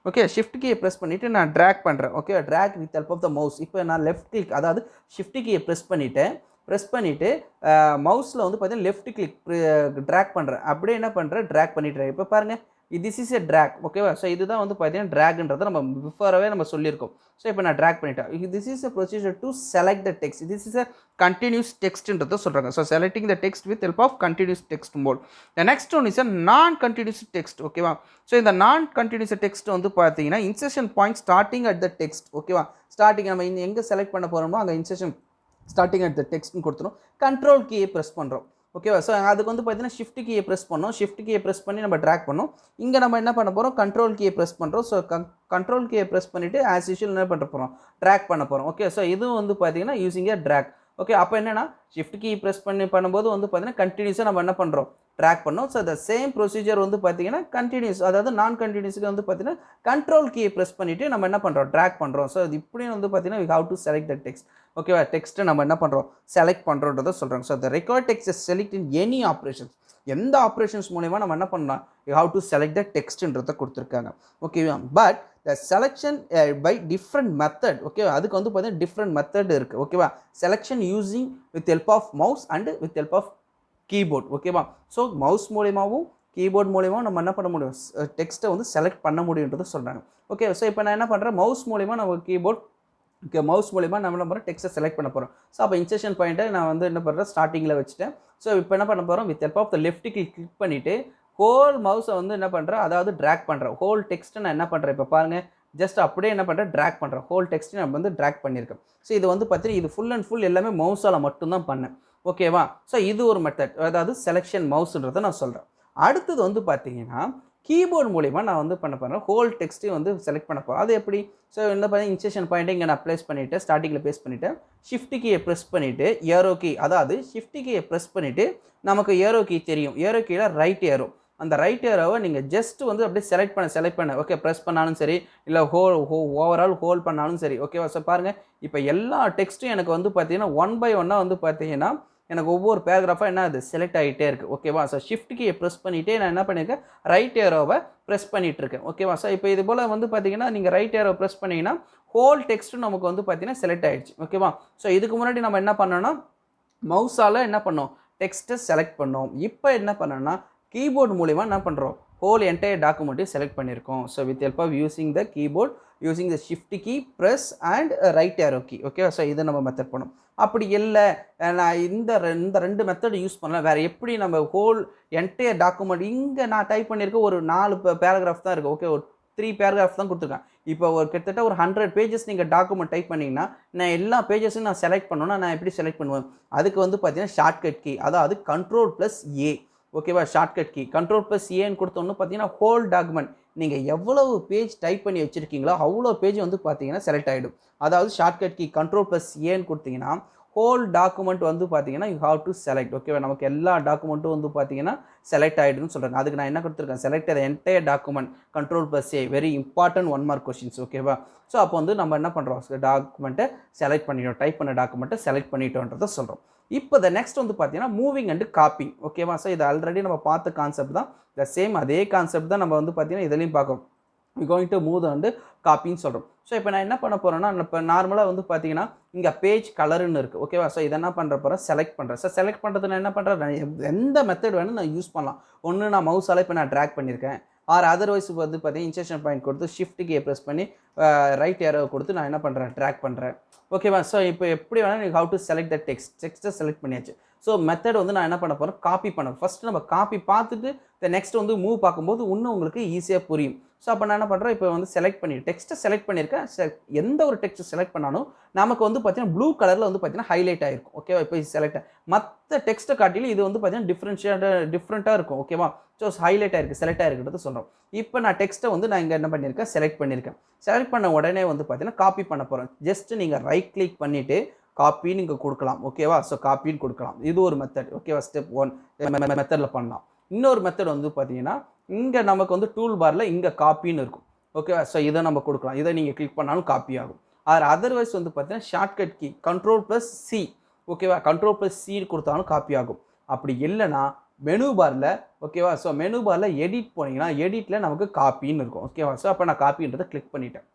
S1: ஓகே ஷிஃப்ட் கீயை ப்ரெஸ் பண்ணிவிட்டு நான் ட்ராக் பண்ணுறேன். Okay, drag with help of the mouse. இப்போ நான் லெஃப்ட் கிளிக், அதாவது ஷிஃப்ட் கீயை ப்ரெஸ் பண்ணிவிட்டு மவுஸில் வந்து பார்த்தீங்கன்னா லெஃப்ட் கிளிக் ட்ராக் பண்ணுறேன். அப்படியே என்ன பண்ணுறேன், ட்ராக் பண்ணிட்டுறேன். இப்போ பாருங்கள், திஸ் இஸ் எ ட்ராக். ஓகேவா, ஸோ இதுதான் வந்து பார்த்தீங்கன்னா ட்ராக்ன்றதை நம்ம பிஃபோராகவே நம்ம சொல்லியிருக்கோம். ஸோ இப்போ நான் ட்ராக் பண்ணிட்டேன். This is a procedure to select the text. This is a continuous டெக்ஸ்ட்ன்றதை சொல்கிறாங்க. So selecting the text with help of continuous text mode. The next one is a non continuous text. ஓகேவா, so இந்த நான் continuous text வந்து பார்த்தீங்கன்னா incision point starting at the text. ஓகேவா, starting நம்ம எங்கே செலக்ட் பண்ண போகிறோமோ அங்கே இன்செஷன் ஸ்டார்டிங் அட் த டெக்ஸ்ட்னு கொடுத்துரும். கண்ட்ரோல் கீயை ப்ரெஸ் பண்ணுறோம். ஓகேவா, ஸோ அதுக்கு வந்து பார்த்தீங்கன்னா ஷிஃப்ட் கீயை ப்ரெஸ் பண்ணோம், ஷிஃப்ட் கீயை ப்ரெஸ் பண்ணி நம்ம ட்ராக் பண்ணோம். இங்கே நம்ம என்ன பண்ண போகிறோம், கண்ட்ரோல் கீயை ப்ரெஸ் பண்ணுறோம். ஸோ கண்ட்ரோல் கீயை ப்ரெஸ் பண்ணிவிட்டு ஆஸ் யூஷுவல் என்ன பண்ண போகிறோம், ட்ராக் பண்ண போகிறோம். ஓகே, ஸோ இதுவும் வந்து பார்த்தீங்கன்னா யூஸிங் ஏ ட்ராக். ஓகே, அப்போ என்னென்னா ஷிஃப்ட் கீ ப்ரெஸ் பண்ணும்போது வந்து பார்த்தீங்கன்னா கண்டினியூஸாக நம்ம என்ன பண்ணுறோம், ட்ராக் பண்ணோம். ஸோ த சேம் ப்ரொசீஜர் வந்து பார்த்தீங்கன்னா கண்டினியூஸ், அதாவது நான் கண்டினியூஸுக்கு வந்து பார்த்தீங்கன்னா கண்ட்ரோல் கீயை ப்ரெஸ் பண்ணிவிட்டு நம்ம என்ன பண்ணுறோம், ட்ராக் பண்ணுறோம். ஸோ இது இப்படியும் வந்து பார்த்தீங்கன்னா we have to select the text. ஓகேவா, டெக்ஸ்ட்டை நம்ம என்ன பண்ணுறோம், செலக்ட் பண்ணுறோன்றதை சொல்கிறாங்க. So the record text is select in any operations. எந்த ஆப்ரேஷன்ஸ் மூலமா நம்ம என்ன பண்ணலாம், you have to select the டெக்ஸ்ட்ன்றதை கொடுத்துருக்காங்க. ஓகேவா, but the selection by different method. ஓகேவா, அதுக்கு வந்து பார்த்தீங்கன்னா டிஃப்ரெண்ட் மெத்தட் இருக்குது. ஓகேவா, selection using with help of mouse and with help of keyboard. ஓகேவா, ஸோ மவுஸ் மூலியமாகவும் கீபோர்ட் மூலியமாக நம்ம என்ன பண்ண முடியும், டெக்ஸ்ட்டை வந்து செலக்ட் பண்ண முடியுன்றது சொல்கிறாங்க. ஓகே, ஸோ இப்போ நான் என்ன பண்ணுறேன், மவுஸ் மூலிமா நம்ம மவுஸ் மூலிமா நம்ம என்ன பண்ணுறோம், டெக்ஸ்ட்டை செலக்ட் பண்ண போகிறோம். ஸோ அப்போ இன்செஷன் பாயிண்ட்டை நான் வந்து என்ன பண்ணுறேன், ஸ்டார்டிங்கில் வச்சுட்டேன். ஸோ இப்போ என்ன பண்ண போகிறோம், with help of the left click பண்ணிவிட்டு ஹோல் மவுஸை வந்து என்ன பண்ணுறேன், அதாவது ட்ராக் பண்ணுறேன். ஹோல் டெக்ஸ்ட்டை நான் என்ன பண்ணுறேன், இப்போ பாருங்கள், ஜஸ்ட் அப்படியே என்ன பண்ணுறேன், ட்ராக் பண்ணுறேன். ஹோல் டெக்ஸ்ட்டை நம்ம வந்து ட்ராக் பண்ணியிருக்கேன். ஸோ இது வந்து பார்த்தீங்கன்னா இது ஃபுல் அண்ட் ஃபுல் எல்லாமே மவுஸால் மட்டும்தான் பண்ணேன். ஓகேவா, ஸோ இது ஒரு மெத்தட், அதாவது செலெக்ஷன் மவுஸ்ன்றதை நான் சொல்கிறேன். அடுத்தது வந்து பார்த்தீங்கன்னா கீபோர்டு மூலிமா நான் வந்து பண்ண போகிறேன், ஹோல் டெக்ஸ்ட்டையும் வந்து செலக்ட் பண்ண போகிறேன். அது எப்படி, ஸோ என்ன பண்ணி இன்செஷன் பாயிண்ட்டை இங்கே நான் ப்ளேஸ் பண்ணிவிட்டு ஸ்டார்டிங்கில் ப்ளேஸ் பண்ணிவிட்டேன். ஷிஃப்ட் கீயை ப்ரெஸ் பண்ணிவிட்டு ஏரோ கீ, அதாவது ஷிஃப்ட் கீயை ப்ரெஸ் பண்ணிவிட்டு நமக்கு ஏரோ கீ தெரியும், ஏரோ கீயில் ரைட் ஏரோ, அந்த ரைட் ஏரோவை நீங்கள் ஜஸ்ட் வந்து அப்படியே செலக்ட் பண்ண ஓகே, ப்ரெஸ் பண்ணாலும் சரி, இல்லை ஓவரால் ஹோல்ட் பண்ணாலும் சரி. ஓகேவா, ஸோ பாருங்கள், இப்போ எல்லா டெக்ஸ்ட்டும் எனக்கு வந்து பார்த்தீங்கன்னா 1 by 1 வந்து பார்த்தீங்கன்னா எனக்கு ஒவ்வொரு பேராகிராஃபாக என்ன அது செலக்ட் ஆகிட்டே இருக்குது. ஓகேவா, ஸோ ஷிஃப்ட் கீயை ப்ரெஸ் பண்ணிவிட்டே நான் என்ன பண்ணியிருக்கேன், ரைட் ஏரோவை ப்ரெஸ் பண்ணிகிட்ருக்கேன். ஓகேவா, ஸோ இப்போ இது போல் வந்து பார்த்தீங்கன்னா நீங்கள் ரைட் ஏரோ ப்ரெஸ் பண்ணிங்கன்னா ஹோல் டெக்ஸ்ட்டும் நமக்கு வந்து பார்த்தீங்கன்னா செலக்ட் ஆகிடுச்சு. ஓகேவா, ஸோ இதுக்கு முன்னாடி நம்ம என்ன பண்ணோன்னா மவுஸால் என்ன பண்ணோம், டெக்ஸ்ட்டை செலக்ட் பண்ணோம். இப்போ என்ன பண்ணோன்னா கீபோர்டு மூலிமா என்ன பண்ணுறோம், ஹோல் என்டையர் டாக்குமெண்ட்டையும் செலக்ட் பண்ணியிருக்கோம். So with help of using the keyboard, using the shift key, press and right arrow key. Okay, so இதை நம்ம மெத்தட் பண்ணோம். அப்படி இல்லை, நான் இந்த ரெண்டு மெத்தட் யூஸ் பண்ணலாம், வேறு எப்படி நம்ம ஹோல் என்டையர் டாக்குமெண்ட் இங்கே நான் டைப் பண்ணியிருக்க ஒரு 4 பேராகிராஃப் தான் இருக்குது. ஓகே, ஒரு 3 பேராகிராஃப் தான் கொடுத்துருக்கேன். இப்போ ஒரு கிட்டத்தட்ட ஒரு 100 பேஜஸ் நீங்கள் டாக்குமெண்ட் டைப் பண்ணிங்கன்னா நான் எல்லா பேஜஸும் நான் செலக்ட் பண்ணணும்னா நான் எப்படி செலக்ட் பண்ணுவேன்? அதுக்கு வந்து பார்த்தீங்கன்னா ஷார்ட்கட் கீ, அதாவது Ctrl+A, ஓகேவா? ஷார்ட்கட் கீ Ctrl+Aன்னு கொடுத்தோன்னு பார்த்தீங்கன்னா ஹோல் டாக்குமெண்ட் நீங்கள் எவ்வளவு பேஜ் டைப் பண்ணி வச்சுருக்கீங்களோ அவ்வளோ பேஜ் வந்து பார்த்தீங்கன்னா செலக்ட் ஆகிடும். அதாவது ஷார்ட்கட் கீ Ctrl+Aன்னு கொடுத்தீங்கன்னா ஹோல் டாக்குமெண்ட் வந்து பார்த்தீங்கன்னா யூ ஹாவ் டு செலக்ட். ஓகேவா? நமக்கு எல்லா டாக்குமெண்ட்டும் வந்து பார்த்தீங்கன்னா செலக்ட் ஆகிடுன்னு சொல்கிறாங்க. அதுக்கு நான் என்ன கொடுத்துருக்கேன்? Select the entire document Ctrl+A, very important 1 mark questions. ஓகேவா? ஸோ அப்போ வந்து நம்ம என்ன பண்ணுறோம்? டாக்குமெண்ட்டை செலக்ட் பண்ணிட்டோம், டைப் பண்ண டாக்குமெண்ட்டை செலக்ட் பண்ணிட்டோன்றதை சொல்கிறோம். இப்போ நெக்ஸ்ட் வந்து பார்த்தீங்கன்னா மூவிங் அண்ட் காப்பிங். ஓகேவா? ஸோ இது ஆல்ரெடி நம்ம பார்த்த கான்செப்ட் தான், சேம் அதே கான்செப்ட் தான் நம்ம வந்து பார்த்தீங்கன்னா இதுலையும் பார்க்கணும். கோயிங் டு மூவ் அண்டு காப்பின்னு சொல்கிறோம். ஸோ இப்போ நான் என்ன பண்ண போகிறேன்னா, இப்போ நார்மலாக வந்து பார்த்தீங்கன்னா இங்கே பேஜ் கலருன்னு இருக்குது. ஓகேவா? ஸோ இதை என்ன பண்ணுற போகிறேன்? செலக்ட் பண்ணுறேன். ஸோ செலக்ட் பண்ணுறது நான் என்ன பண்ணுறேன்? எந்த மெத்தட் வேணும் நான் யூஸ் பண்ணலாம். ஒன்று நான் மவுஸால் இப்போ நான் ட்ராக் பண்ணியிருக்கேன், ஆர் அதர்வைஸ் வந்து பார்த்தீங்கன்னா இன்சர்ஷன் பாயிண்ட் கொடுத்து ஷிஃப்ட் கீயை ப்ரெஸ் பண்ணி ரைட் ஏரோ கொடுத்து நான் என்ன பண்ணுறேன்? ட்ராக் பண்ணுறேன். ஓகேவா? ஸோ இப்போ எப்படி வேணால் நீங்கள் ஹவு டு செலக்ட் த டெக்ஸ்ட்டை செலக்ட் பண்ணியாச்சு. ஸோ மெத்தட் வந்து நான் என்ன பண்ண போகிறேன்? காப்பி பண்ண. ஃபஸ்ட்டு நம்ம காப்பி பார்த்துட்டு நெக்ஸ்ட் வந்து மூவ் பார்க்கும்போது இன்னும் உங்களுக்கு ஈஸியாக புரியும். ஸோ அப்போ நான் என்ன பண்ணுறேன்? இப்போ வந்து செலக்ட் பண்ணி டெக்ஸ்ட்டை செலக்ட் பண்ணியிருக்கேன். எந்த ஒரு டெக்ஸ்ட்டை செலக்ட் பண்ணாலும் நமக்கு வந்து பார்த்தீங்கன்னா ப்ளூ கலரில் வந்து பார்த்தீங்கன்னா ஹைலைட் ஆகிருக்கும். ஓகேவா? இப்போ செலக்ட் மற்ற டெக்ஸ்ட்டை காட்டிலும் இது வந்து பார்த்தீங்கன்னா டிஃப்ரெண்ட்டாக இருக்கும். ஓகேவா? ஸோ ஹைலைட் ஆகிருக்கு, செலக்ட் ஆகிருக்கிறது சொல்கிறோம். இப்போ நான் டெக்ஸ்ட்டை வந்து நான் இங்கே என்ன பண்ணியிருக்கேன்? செலக்ட் பண்ணியிருக்கேன். செலக்ட் பண்ண உடனே வந்து பார்த்தீங்கன்னா காப்பி பண்ண போகிறேன். ஜஸ்ட்டு நீங்கள் ரைட் கிளிக் பண்ணிவிட்டு காப்பின்னு இங்கே கொடுக்கலாம். ஓகேவா? ஸோ காப்பின்னு கொடுக்கலாம். இது ஒரு மெத்தட். ஓகேவா? ஸ்டெப் 1 மெத்தடில் பண்ணலாம். இன்னொரு மெத்தட் வந்து பார்த்தீங்கன்னா இங்கே நமக்கு வந்து டூல் பாரில் இங்கே காப்பின்னு இருக்கும். ஓகேவா? ஸோ இதை நம்ம கொடுக்கலாம். இதை நீங்கள் கிளிக் பண்ணாலும் காப்பி ஆகும். அதர்வைஸ் வந்து பார்த்தீங்கன்னா ஷார்ட்கட் கீ Ctrl+C, ஓகேவா? Ctrl+C கொடுத்தாலும் காப்பி ஆகும். அப்படி இல்லைன்னா மெனு பாரில், ஓகேவா? ஸோ மெனு பாரில் எடிட் போனீங்கன்னா எடிட்டில் நமக்கு காப்பின்னு இருக்கும். ஓகேவா? ஸோ அப்போ நான் காப்பின்றதை கிளிக் பண்ணிட்டேன்.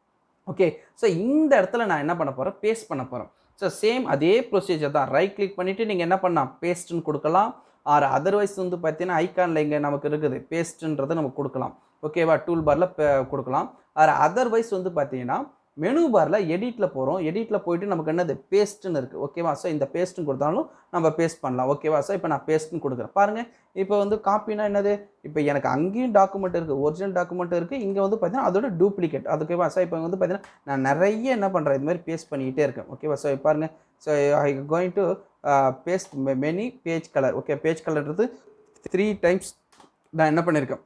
S1: ஓகே, ஸோ இந்த இடத்துல நான் என்ன பண்ண போகிறேன்? பேஸ்ட் பண்ண போகிறேன். ஸோ சேம் அதே ப்ரொசீஜர் தான். ரைட் கிளிக் பண்ணிவிட்டு நீங்கள் என்ன பண்ணலாம்? பேஸ்ட்டுன்னு கொடுக்கலாம். ஆர் அதர்வைஸ் வந்து பார்த்தீங்கன்னா ஐக்கானில் இங்கே நமக்கு இருக்குது பேஸ்ட்டுன்றதை நம்ம கொடுக்கலாம். ஓகேவா? டூல் பாரில் கொடுக்கலாம். ஆர் அதர்வைஸ் வந்து பார்த்தீங்கன்னா மெனு பாரில் எடிட்டில் போகிறோம். எடிட்டில் போயிட்டு நமக்கு என்னது? பேஸ்ட்டுன்னு இருக்குது. ஓகேவா? ஸோ இந்த பேஸ்ட்டுன்னு கொடுத்தாலும் நம்ம பேஸ்ட் பண்ணலாம். ஓகேவா? ஸோ இப்போ நான் பேஸ்ட்டுன்னு கொடுக்குறேன். பாருங்கள், இப்போ வந்து காப்பினா என்னது? இப்போ எனக்கு அங்கேயும் டாக்குமெண்ட் இருக்குது, ஒரிஜினல் டாக்குமெண்ட் இருக்குது, இங்கே வந்து பார்த்தீங்கன்னா அதோட டூப்ளிகேட். ஓகேவா? ஸோ இப்போ வந்து பார்த்தீங்கன்னா நான் நிறைய என்ன பண்ணுறேன்? இது மாதிரி பேஸ்ட் பண்ணிக்கிட்டே இருக்கேன். ஓகேவா? ஸோ பாருங்கள், so I going to paste many page colour. Okay, page கலர்ன்றது 3 டைம்ஸ் நான் என்ன பண்ணியிருக்கேன்?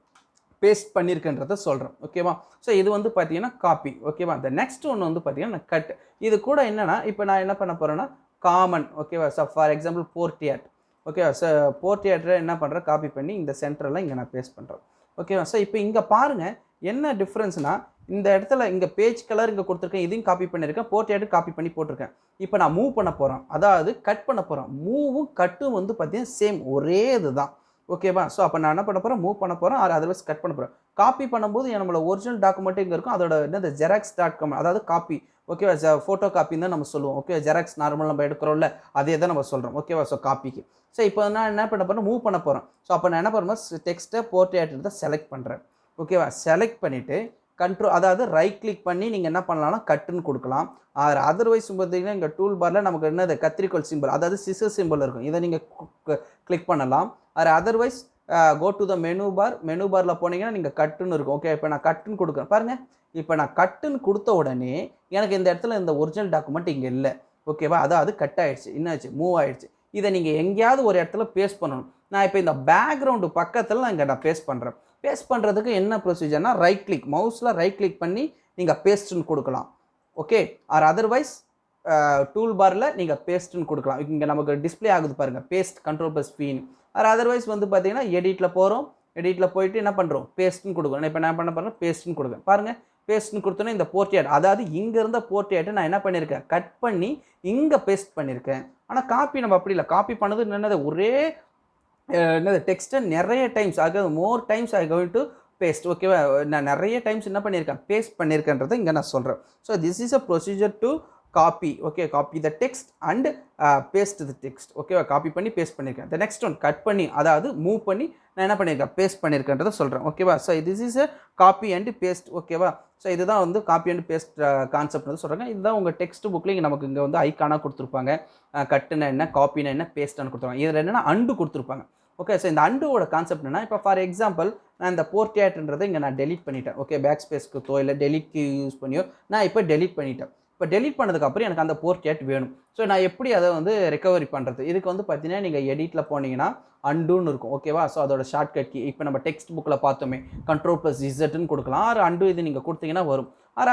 S1: பேஸ்ட் பண்ணியிருக்கேன்றதை சொல்கிறேன். ஓகேவா? ஸோ இது வந்து பார்த்தீங்கன்னா காப்பி. ஓகேவா? இந்த நெக்ஸ்ட் ஒன்று வந்து பார்த்தீங்கன்னா கட். இது கூட என்னென்னா இப்போ நான் என்ன பண்ண போகிறேன்னா காமன். ஓகேவா? So for example portrait. ஓகேவா? ஸோ போர்ட்ரேட்டை என்ன பண்ணுறேன்? காப்பி பண்ணி இந்த சென்டரில் இங்கே நான் பேஸ்ட் பண்ணுறேன். ஓகேவா? ஸோ இப்போ இங்கே பாருங்கள் என்ன டிஃப்ரென்ஸ்னால், இந்த இடத்துல இங்கே பேஜ் கலர் இங்கே கொடுத்துருக்கேன், இதையும் காப்பி பண்ணியிருக்கேன், போர்ட்ரேட்டு காப்பி பண்ணி போட்டிருக்கேன். இப்போ நான் மூவ் பண்ண போகிறேன், அதாவது கட் பண்ண போகிறேன். மூவும் கட்டும் வந்து பார்த்தீங்கன்னா சேம், ஒரே இது தான். ஓகேவா? ஸோ அப்போ நான் என்ன பண்ண போகிறேன்? மூவ் பண்ண போகிறேன், அதர்வைஸ் கட் பண்ண போகிறேன். காப்பி பண்ணும்போது நம்மளோட ஒரிஜினல் டாக்குமெண்ட் இங்கே இருக்கும், அதோட என்னது xerox.com, அதாவது காப்பி. ஓகேவா? ஃபோட்டோ காப்பின்னு தான் நம்ம சொல்லுவோம். ஓகே, ஜெராக்ஸ் நார்மல் நம்ம எடுக்கிறோம்ல, அதே தான் நம்ம சொல்கிறோம். ஓகேவா? ஸோ காப்பிக்கு. ஸோ இப்போ நான் என்ன பண்ண போகிறேன்? மூவ் பண்ண போகிறேன். ஸோ அப்போ நான் என்ன பண்ணுறேன்? டெக்ஸ்ட்டை போர்ட்ரேட் தான் செலக்ட் பண்ணுறேன். ஓகேவா? செலக்ட் பண்ணிவிட்டு அதாவது ரைட் கிளிக் பண்ணி நீங்கள் என்ன பண்ணலாம்னா கட்டுன்னு கொடுக்கலாம். அதர்வைஸ் பார்த்தீங்கன்னா இங்கே டூல் பாரில் நமக்கு என்னது? கத்திரிக்கோல் சிம்பிள், அதாவது சிசர் சிம்பிள் இருக்கும், இதை நீங்கள் கிளிக் பண்ணலாம். Otherwise go to the menu bar. Menu பாரில் போனீங்கன்னா நீங்கள் கட்டுன்னு இருக்கும். ஓகே, இப்போ நான் கட்டுன்னு கொடுக்குறேன். பாருங்கள், இப்போ நான் கட்டுன்னு கொடுத்த உடனே எனக்கு இந்த இடத்துல இந்த ஒரிஜினல் டாக்குமெண்ட் இங்கே இல்லை. ஓகேவா? அதாவது கட் ஆகிடுச்சு, என்னாச்சு? மூவ் ஆகிடுச்சு. இதை நீங்கள் எங்கேயாவது ஒரு இடத்துல பேஸ்ட் பண்ணணும். நான் இப்போ இந்த பேக்ரவுண்டு பக்கத்தில் நான் இங்கே பேஸ்ட் பண்ணுறேன். பேஸ்ட் பண்ணுறதுக்கு என்ன ப்ரொசீஜர்னா ரைட் கிளிக், மவுஸில் ரைட் கிளிக் பண்ணி நீங்கள் பேஸ்ட்டுன்னு கொடுக்கலாம். ஓகே, அதர்வைஸ் டூல் பாரில் நீங்கள் பேஸ்ட்டுன்னு கொடுக்கலாம். இங்கே நமக்கு டிஸ்பிளே ஆகுது பாருங்கள், பேஸ்ட் Ctrl+P. அதர்வைஸ் வந்து பார்த்தீங்கன்னா எடிட்டில் போகிறோம், எடிட்டில் போயிட்டு என்ன பண்ணுறோம்? பேஸ்ட்டுன்னு கொடுக்குறோம். இப்போ நான் பண்ண போகிறேன்? பேஸ்ட்டுன்னு கொடுக்குறேன். பாருங்கள், பேஸ்ட்டுன்னு கொடுத்தோன்னே இந்த போர்ட்ரேட், அதாவது இங்கே இருந்த போர்ட்ரேட்டை நான் என்ன பண்ணியிருக்கேன்? கட் பண்ணி இங்கே பேஸ்ட் பண்ணியிருக்கேன். ஆனால் காப்பி நம்ம அப்படி இல்லை. காப்பி பண்ணது என்னது? ஒரே என்னது? டெக்ஸ்ட்டை நிறைய டைம்ஸ், அதாவது more times I going to paste. ஓகேவா? நான் நிறைய டைம்ஸ் என்ன பண்ணியிருக்கேன்? பேஸ்ட் பண்ணியிருக்கேன்றதை இங்கே நான் சொல்கிறேன். So this is a procedure to copy. Okay, copy the text and paste the text. ஓகேவா? காப்பி பண்ணி பேஸ்ட் பண்ணியிருக்கேன். த நெக்ஸ்ட் ஒன் கட் பண்ணி, அதாவது மூவ் பண்ணி நான் என்ன பண்ணியிருக்கேன்? பேஸ்ட் பண்ணியிருக்கேன்றதை சொல்கிறேன். ஓகேவா? So this is a copy and paste. ஓகேவா? ஸோ இதுதான் வந்து காப்பி அண்ட் பேஸ்ட் கான்செப்ட் வந்து சொல்கிறாங்க. இதுதான் உங்கள் டெக்ஸ்ட் புக்கில் இங்கே நமக்கு இங்கே வந்து ஐக்கானாக கொடுத்துருப்பாங்க. கட்டுனா என்ன, காப்பினா என்ன, பேஸ்ட்டானு கொடுத்துருவாங்க. இதில் என்னென்னா அண்டு கொடுத்துருப்பாங்க. ஓகே. ஸோ இந்த அண்டுவோட கான்செப்ட் என்ன, இப்போ ஃபார் எக்ஸாம்பிள் நான் இந்த போர்ட்ரேட்ன்றதை இங்கே நான் டெலிட் பண்ணிட்டேன். ஓகே, பேக் ஸ்பேஸ்க்கு இல்லை டெலிட் கீ யூஸ் பண்ணியோ நான் இப்போ டெலிட் பண்ணிட்டேன். இப்போ டெலிட் பண்ணதுக்கப்புறம் எனக்கு அந்த போர்ட்ரேட் வேணும். ஸோ நான் எப்படி அதை வந்து ரெக்கவரி பண்ணுறது, இதுக்கு வந்து பார்த்தீங்கன்னா நீங்கள் எடிட்டில் போனீங்கன்னா அண்டுன்னு இருக்கும். ஓகேவா. ஸோ அதோட ஷார்ட்கட் கீ இப்போ நம்ம டெக்ஸ்ட் புக்கில் பார்த்தோமே Ctrl+Zன்னு கொடுக்கலாம். ஆறு அண்டு இது நீங்கள் கொடுத்தீங்கன்னா வரும்.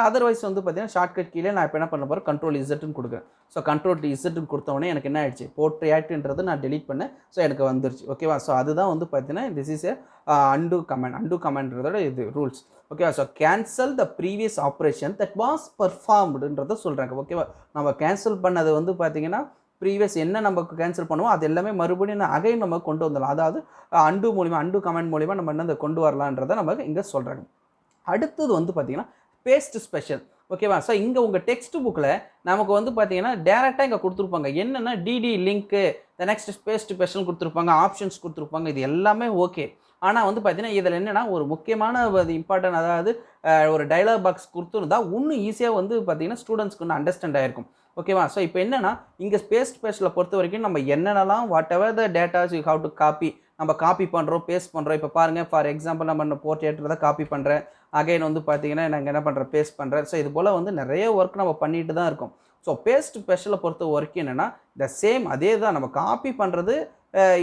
S1: அதர்வைஸ் வந்து பார்த்தீங்கன்னா ஷார்ட்கட் கீழே நான் இப்போ என்ன பண்ண போகிறேன், Ctrl+Zன்னு கொடுக்குறேன். ஸோ Ctrl+Zன்னு கொடுத்தவொடனே எனக்கு என்ன ஆயிடுச்சு, போர்ட்ரேட்ன்றது நான் டெலிட் பண்ணேன். ஸோ எனக்கு வந்துருச்சு. ஓகேவா. ஸோ அதுதான் வந்து பார்த்தீங்கன்னா this is a undo command. Undo கமாண்ட்ன்றதோட இது ரூல்ஸ். ஓகேவா. So cancel the previous operation that was பர்ஃபார்ம்டுன்றதை சொல்கிறாங்க. ஓகேவா. நம்ம கேன்சல் பண்ணது வந்து பார்த்தீங்கன்னா ப்ரீவியஸ் என்ன நம்ம கேன்சல் பண்ணுவோம் அது எல்லாமே மறுபடியும் அகைன் நம்ம கொண்டு வந்துடலாம். அதாவது அண்டு மூலிமா, அண்டு கமெண்ட் மூலிமா நம்ம என்ன கொண்டு வரலான்றதை நமக்கு இங்கே சொல்கிறாங்க. அடுத்தது வந்து பார்த்தீங்கன்னா பேஸ்ட் ஸ்பெஷல். ஓகேவா. ஸோ இங்கே உங்கள் டெக்ஸ்ட் புக்கில் நமக்கு வந்து பார்த்தீங்கன்னா டேரெக்டாக இங்கே கொடுத்துருப்பாங்க. என்னென்னா டிடி லிங்க்கு, த நெக்ஸ்ட் பேஸ்ட் ஸ்பெஷல் கொடுத்துருப்பாங்க, ஆப்ஷன்ஸ் கொடுத்துருப்பாங்க. இது எல்லாமே ஓகே. ஆனால் வந்து பார்த்தீங்கன்னா இதில் என்னென்னா ஒரு முக்கியமான இம்பார்ட்டன்ட், அதாவது ஒரு டைலாக் பாக்ஸ் கொடுத்துருந்தா இன்னும் ஈஸியாக வந்து பார்த்தீங்கன்னா ஸ்டூடெண்ட்ஸ்க்கு இன்னும் அண்டர்ஸ்டாண்ட் ஆகிருக்கும். ஓகேவா. ஸோ இப்போ என்னென்னா இங்கே பேஸ்ட் ஸ்பெஷலை பொறுத்த வரைக்கும் நம்ம என்னென்னலாம் whatever the datas you have to copy, நம்ம காப்பி பண்ணுறோம், பேஸ்ட் பண்ணுறோம். இப்போ பாருங்கள், ஃபார் எக்ஸாம்பிள் நம்ம போர்ட்ரேட்டர் தான் காப்பி பண்ணுறேன். அகைன் வந்து பார்த்தீங்கன்னா நாங்கள் என்ன பண்ணுறேன், பேஸ்ட் பண்ணுறேன். ஸோ இது போல் வந்து நிறைய ஒர்க் நம்ம பண்ணிட்டு தான் இருக்கோம். ஸோ பேஸ்ட் ஸ்பெஷலை பொறுத்த வரைக்கும் என்னென்னா இந்த சேம் அதே தான் நம்ம காப்பி பண்ணுறது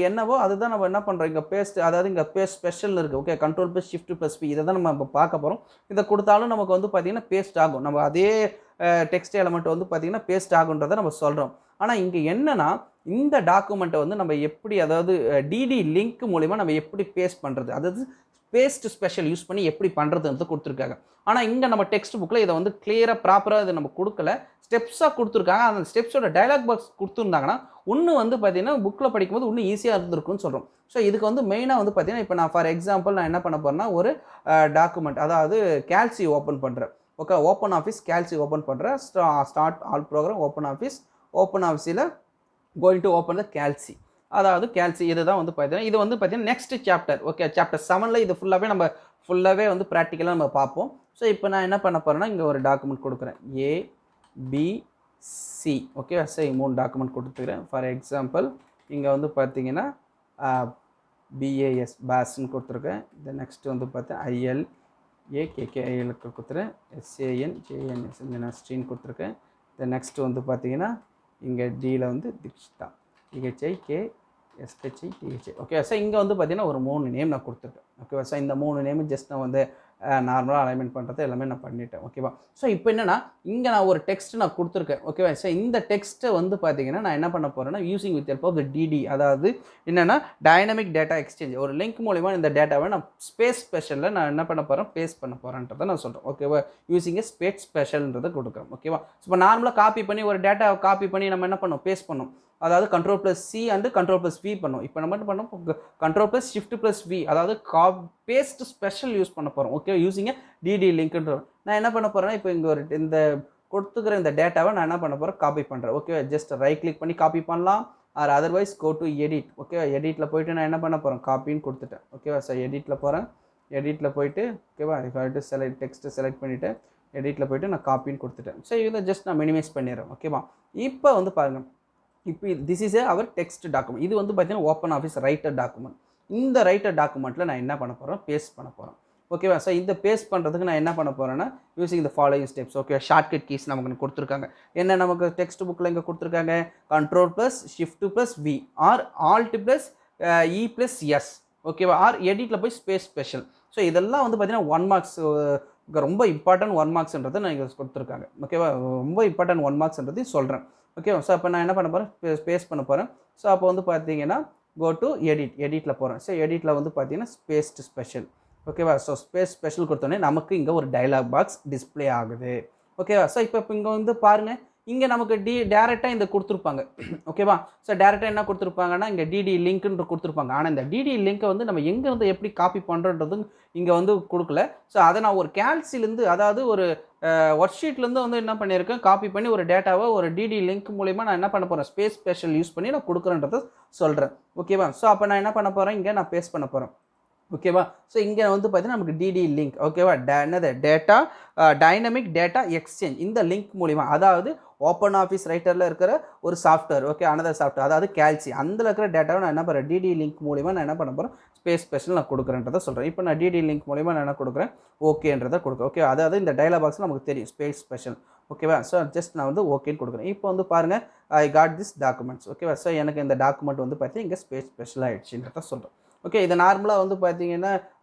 S1: என்னவோ அதுதான் நம்ம என்ன பண்ணுறோம் இங்கே பேஸ்ட், அதாவது இங்கே பேஸ்ட் ஸ்பெஷல் இருக்குது. ஓகே, Ctrl+Shift+P இதை தான் நம்ம இப்போ பார்க்க போகிறோம். இதை கொடுத்தாலும் நமக்கு வந்து பார்த்திங்கன்னா பேஸ்ட் ஆகும். நம்ம அதே டெக்ஸ்ட் எலமெண்ட் வந்து பார்த்திங்கன்னா பேஸ்ட் ஆகுன்றதை நம்ம சொல்கிறோம். ஆனால் இங்கே என்னென்னா இந்த டாக்குமெண்ட்டை வந்து நம்ம எப்படி, அதாவது டிடி லிங்க் மூலிமா நம்ம எப்படி பேஸ்ட் பண்ணுறது, அதாவது பேஸ்ட் ஸ்பெஷல் யூஸ் பண்ணி எப்படி பண்ணுறதுன்றது கொடுத்துருக்காங்க. ஆனால் இங்கே நம்ம டெக்ஸ்ட் புக்கில் இதை வந்து கிளியராக ப்ராப்பராக இதை நம்ம கொடுக்கல, ஸ்டெப்ஸாக கொடுத்துருக்காங்க. அந்த ஸ்டெப்ஸோட டைலாக் பாக்ஸ் கொடுத்துருந்தாங்கன்னா இன்னும் வந்து பார்த்தீங்கன்னா புக்கில் படிக்கும்போது இன்னும் ஈஸியாக இருந்திருக்குன்னு சொல்கிறோம். ஸோ இதுக்கு வந்து மெயினாக வந்து பார்த்தீங்கன்னா இப்போ நான் ஃபார் எக்ஸாம்பிள் நான் என்ன பண்ண போகிறேன்னா ஒரு டாக்குமெண்ட், அதாவது கேல்சி ஓப்பன் பண்ணுறேன். ஓகே, ஓப்பன் ஆஃபீஸ் கேல்சி ஓப்பன் பண்ணுறேன். ஸ்டார்ட் ஆல் ப்ரோக்ராம் ஓப்பன் ஆஃபீஸில் கோயிங் டு ஓப்பன் த கேல்சி, அதாவது கேல்சி. இதுதான் வந்து பார்த்தீங்கன்னா இது வந்து பார்த்தீங்கன்னா நெக்ஸ்ட் சாப்டர். ஓகே, சாப்டர் 7ல் இது ஃபுல்லாகவே வந்து ப்ராக்டிக்கலாக நம்ம பார்ப்போம். ஸோ இப்போ நான் என்ன பண்ண போகிறேன்னா இங்கே ஒரு டாக்குமெண்ட் கொடுக்குறேன், ABC. ஓகே, சரி 3 டாக்குமெண்ட் கொடுத்துக்கிறேன். ஃபார் எக்ஸாம்பிள் இங்கே வந்து பார்த்தீங்கன்னா BASன்னு கொடுத்துருக்கேன். இந்த நெக்ஸ்ட்டு வந்து பார்த்தேன் ILAKKILக்கு கொடுத்துறேன், SANJNS இந்த நெக்ஸ்டின்னு கொடுத்துருக்கேன். இந்த நெக்ஸ்ட்டு வந்து பார்த்தீங்கன்னா இங்கே டியில் வந்து திக்ஷிதா, THIKSHITHA. ஓகே, ஸோ இங்கே வந்து பார்த்தீங்கன்னா ஒரு 3 நேம் நான் கொடுத்துருக்கேன். ஓகேவா. ஸோ இந்த 3 நேம் ஜஸ்ட் நான் வந்து நார்மலாக அலைன்மெண்ட் பண்ணுறது எல்லாமே நான் பண்ணிட்டேன். ஓகேவா. ஸோ இப்போ என்னென்னா இங்கே நான் ஒரு டெக்ஸ்ட் நான் கொடுத்துருக்கேன். ஓகேவா. ஸோ இந்த டெக்ஸ்ட்டை வந்து பார்த்தீங்கன்னா நான் என்ன பண்ண போகிறேன்னா using with help of the DD, அதாவது என்னென்னா டைனமிக் டேட்டா எக்ஸ்சேஞ்ச், ஒரு லிங்க் மூலிமா இந்த டேட்டாவை நான் பேஸ்ட் ஸ்பெஷலில் நான் என்ன பண்ண போகிறேன், பேஸ்ட் பண்ண போகிறேன்றதை நான் சொல்கிறேன். ஓகேவா. யூசிங் பேஸ்ட் ஸ்பெஷல்ன்றதை கொடுக்குறேன். ஓகேவா. இப்போ நார்மலாக காப்பி பண்ணி ஒரு டேட்டாவை காப்பி பண்ணி நம்ம என்ன பண்ணோம், பேஸ்ட் பண்ணோம். அதாவது Ctrl+C அண்ட் Ctrl+V பண்ணோம். இப்போ நம்ம என்ன பண்ணோம், Ctrl+Shift+V, அதாவது பேஸ்ட் ஸ்பெஷல் யூஸ் பண்ண போகிறோம். ஓகே, யூசிங் டிடி லிங்க்ன்ற நான் என்ன பண்ண போகிறேன்னா இப்போ இங்கே ஒரு இந்த கொடுத்துக்கிற இந்த டேட்டாவை நான் என்ன பண்ண போகிறேன், காப்பி பண்ணுறேன். ஓகே, ஜஸ்ட் ரைட் கிளிக் பண்ணி காப்பி பண்ணலாம், or otherwise go to edit. Okay, எடிட்டில் போய்ட்டு நான் என்ன பண்ண போகிறேன், காப்பின்னு கொடுத்துட்டேன். ஓகேவா. சார் எடிட்டில் போகிறேன், எடிட்டில் போய்ட்டு ஓகேவா செலக்ட் டெக்ஸ்ட்டு செலக்ட் பண்ணிவிட்டு எடிட்டில் போய்ட்டு நான் காப்பின்னு கொடுத்துட்டேன். ஸோ இதை ஜஸ்ட் நான் மினிமைஸ் பண்ணிடுறேன். ஓகேவா. இப்போ வந்து பாருங்கள், இப்போ this is our text document. இது வந்து பார்த்தீங்கன்னா ஓப்பன் ஆஃபீஸ் ரைட்டர் டாக்குமெண்ட். இந்த ரைட்டர் டாக்குமெண்ட்டில் நான் என்ன பண்ண போகிறேன், பேஸ்ட் பண்ண போகிறேன். ஓகேவா. ஸோ இந்த பேஸ்ட் பண்ணுறதுக்கு நான் என்ன பண்ண போகிறேன்னா யூசிங் இந்த following steps. Okay, shortcut keys நமக்கு கொடுத்துருக்காங்க. என்ன நமக்கு டெக்ஸ்ட் புக்கில் இங்கே கொடுத்துருக்காங்க, Ctrl+Shift+V ஆர் Alt+E+S. ஓகேவா. ஆர் எடிட்டில் போய் ஸ்பெஷல். ஸோ இதெல்லாம் வந்து பார்த்தீங்கன்னா 1 மார்க்ஸ், ரொம்ப இம்பார்ட்டன்ட் 1 மார்க்ஸ்ன்றதை நான் இங்கே கொடுத்துருக்காங்க. ஓகேவா. ரொம்ப இம்பார்ட்டன்ட் 1 மார்க்ஸ்ன்றதையும் சொல்கிறேன். ஓகேவா. ஸோ அப்போ நான் என்ன பண்ண போகிறேன், பேஸ்ட் பண்ண போகிறேன். ஸோ அப்போ வந்து பார்த்தீங்கன்னா கோ டு எடிட்டில் போகிறேன். ஸோ எடிட்டில் வந்து பார்த்தீங்கன்னா பேஸ்ட் ஸ்பெஷல். ஓகேவா. ஸோ ஸ்பெஷல் கொடுத்தோடனே நமக்கு இங்கே ஒரு டைலாக் பாக்ஸ் டிஸ்பிளே ஆகுது. ஓகேவா. ஸோ இப்போ இங்கே வந்து பாருங்கள், இங்கே நமக்கு டேரெக்டாக இந்த கொடுத்துருப்பாங்க. ஓகேவா. ஸோ டேரெக்டாக என்ன கொடுத்துருப்பாங்கன்னா இங்கே டிடி லிங்க்ன்ற கொடுத்துருப்பாங்க. ஆனால் இந்த டிடி லிங்க்கை வந்து நம்ம எங்கேருந்து எப்படி காப்பி பண்ணுறன்றது இங்கே வந்து கொடுக்கல. ஸோ அதை நான் ஒரு கேல்சிலேருந்து, அதாவது ஒரு ஒர்க் ஷீட்லேருந்து வந்து என்ன பண்ணியிருக்கேன், காப்பி பண்ணி ஒரு டேட்டாவை ஒரு டிடி லிங்க் மூலிமா நான் என்ன பண்ண போகிறேன், ஸ்பெஷல் யூஸ் பண்ணி நான் கொடுக்குறேன்றதை சொல்கிறேன். ஓகேவா. ஸோ அப்போ நான் என்ன பண்ண போகிறேன், இங்கே நான் பேஸ்ட் பண்ண போகிறேன். ஓகேவா. ஸோ இங்கே வந்து பார்த்தீங்கன்னா நமக்கு டிடி லிங்க் ஓகேவா. என்னது டேட்டா டைனமிக் டேட்டா எக்ஸ்சேஞ்ச் இந்த லிங்க் மூலிமா, அதாவது ஓப்பன் ஆஃபீஸ் ரைட்டரில் இருக்கிற ஒரு சாஃப்ட்வேர் ஓகே, அனதர் சாஃப்ட்வேர் அதாவது கேல்சி அதில் இருக்கிற டேட்டாவை நான் என்ன பண்ணுறேன் டிடி லிங்க் மூலிமா நான் என்ன பண்ண போகிறேன் ஸ்பேஸ் ஸ்பெஷல் நான் கொடுக்குறேன்றதை சொல்கிறேன். இப்போ நான் டிடி லிங்க் மூலிமா நான் என்ன கொடுக்குறேன் ஓகேன்றதை கொடுக்குறேன். ஓகே, அதாவது இந்த டயலாக் பாக்ஸ் நமக்கு தெரியும் ஸ்பேஸ் ஸ்பெஷல் ஓகேவா. ஸோ ஜஸ்ட் நான் வந்து ஓகேன்னு கொடுக்குறேன். இப்போ வந்து பாருங்கள் ஐ காட் திஸ் டாக்குமெண்ட்ஸ் ஓகேவா. ஸோ எனக்கு இந்த டாக்குமெண்ட் வந்து பார்த்தீங்கன்னா இங்கே ஸ்பேஸ் ஸ்பெஷல் ஆகிடுச்சுன்றத சொல்கிறேன். ஓகே, இது நார்மலாக வந்து பார்த்தீங்கன்னா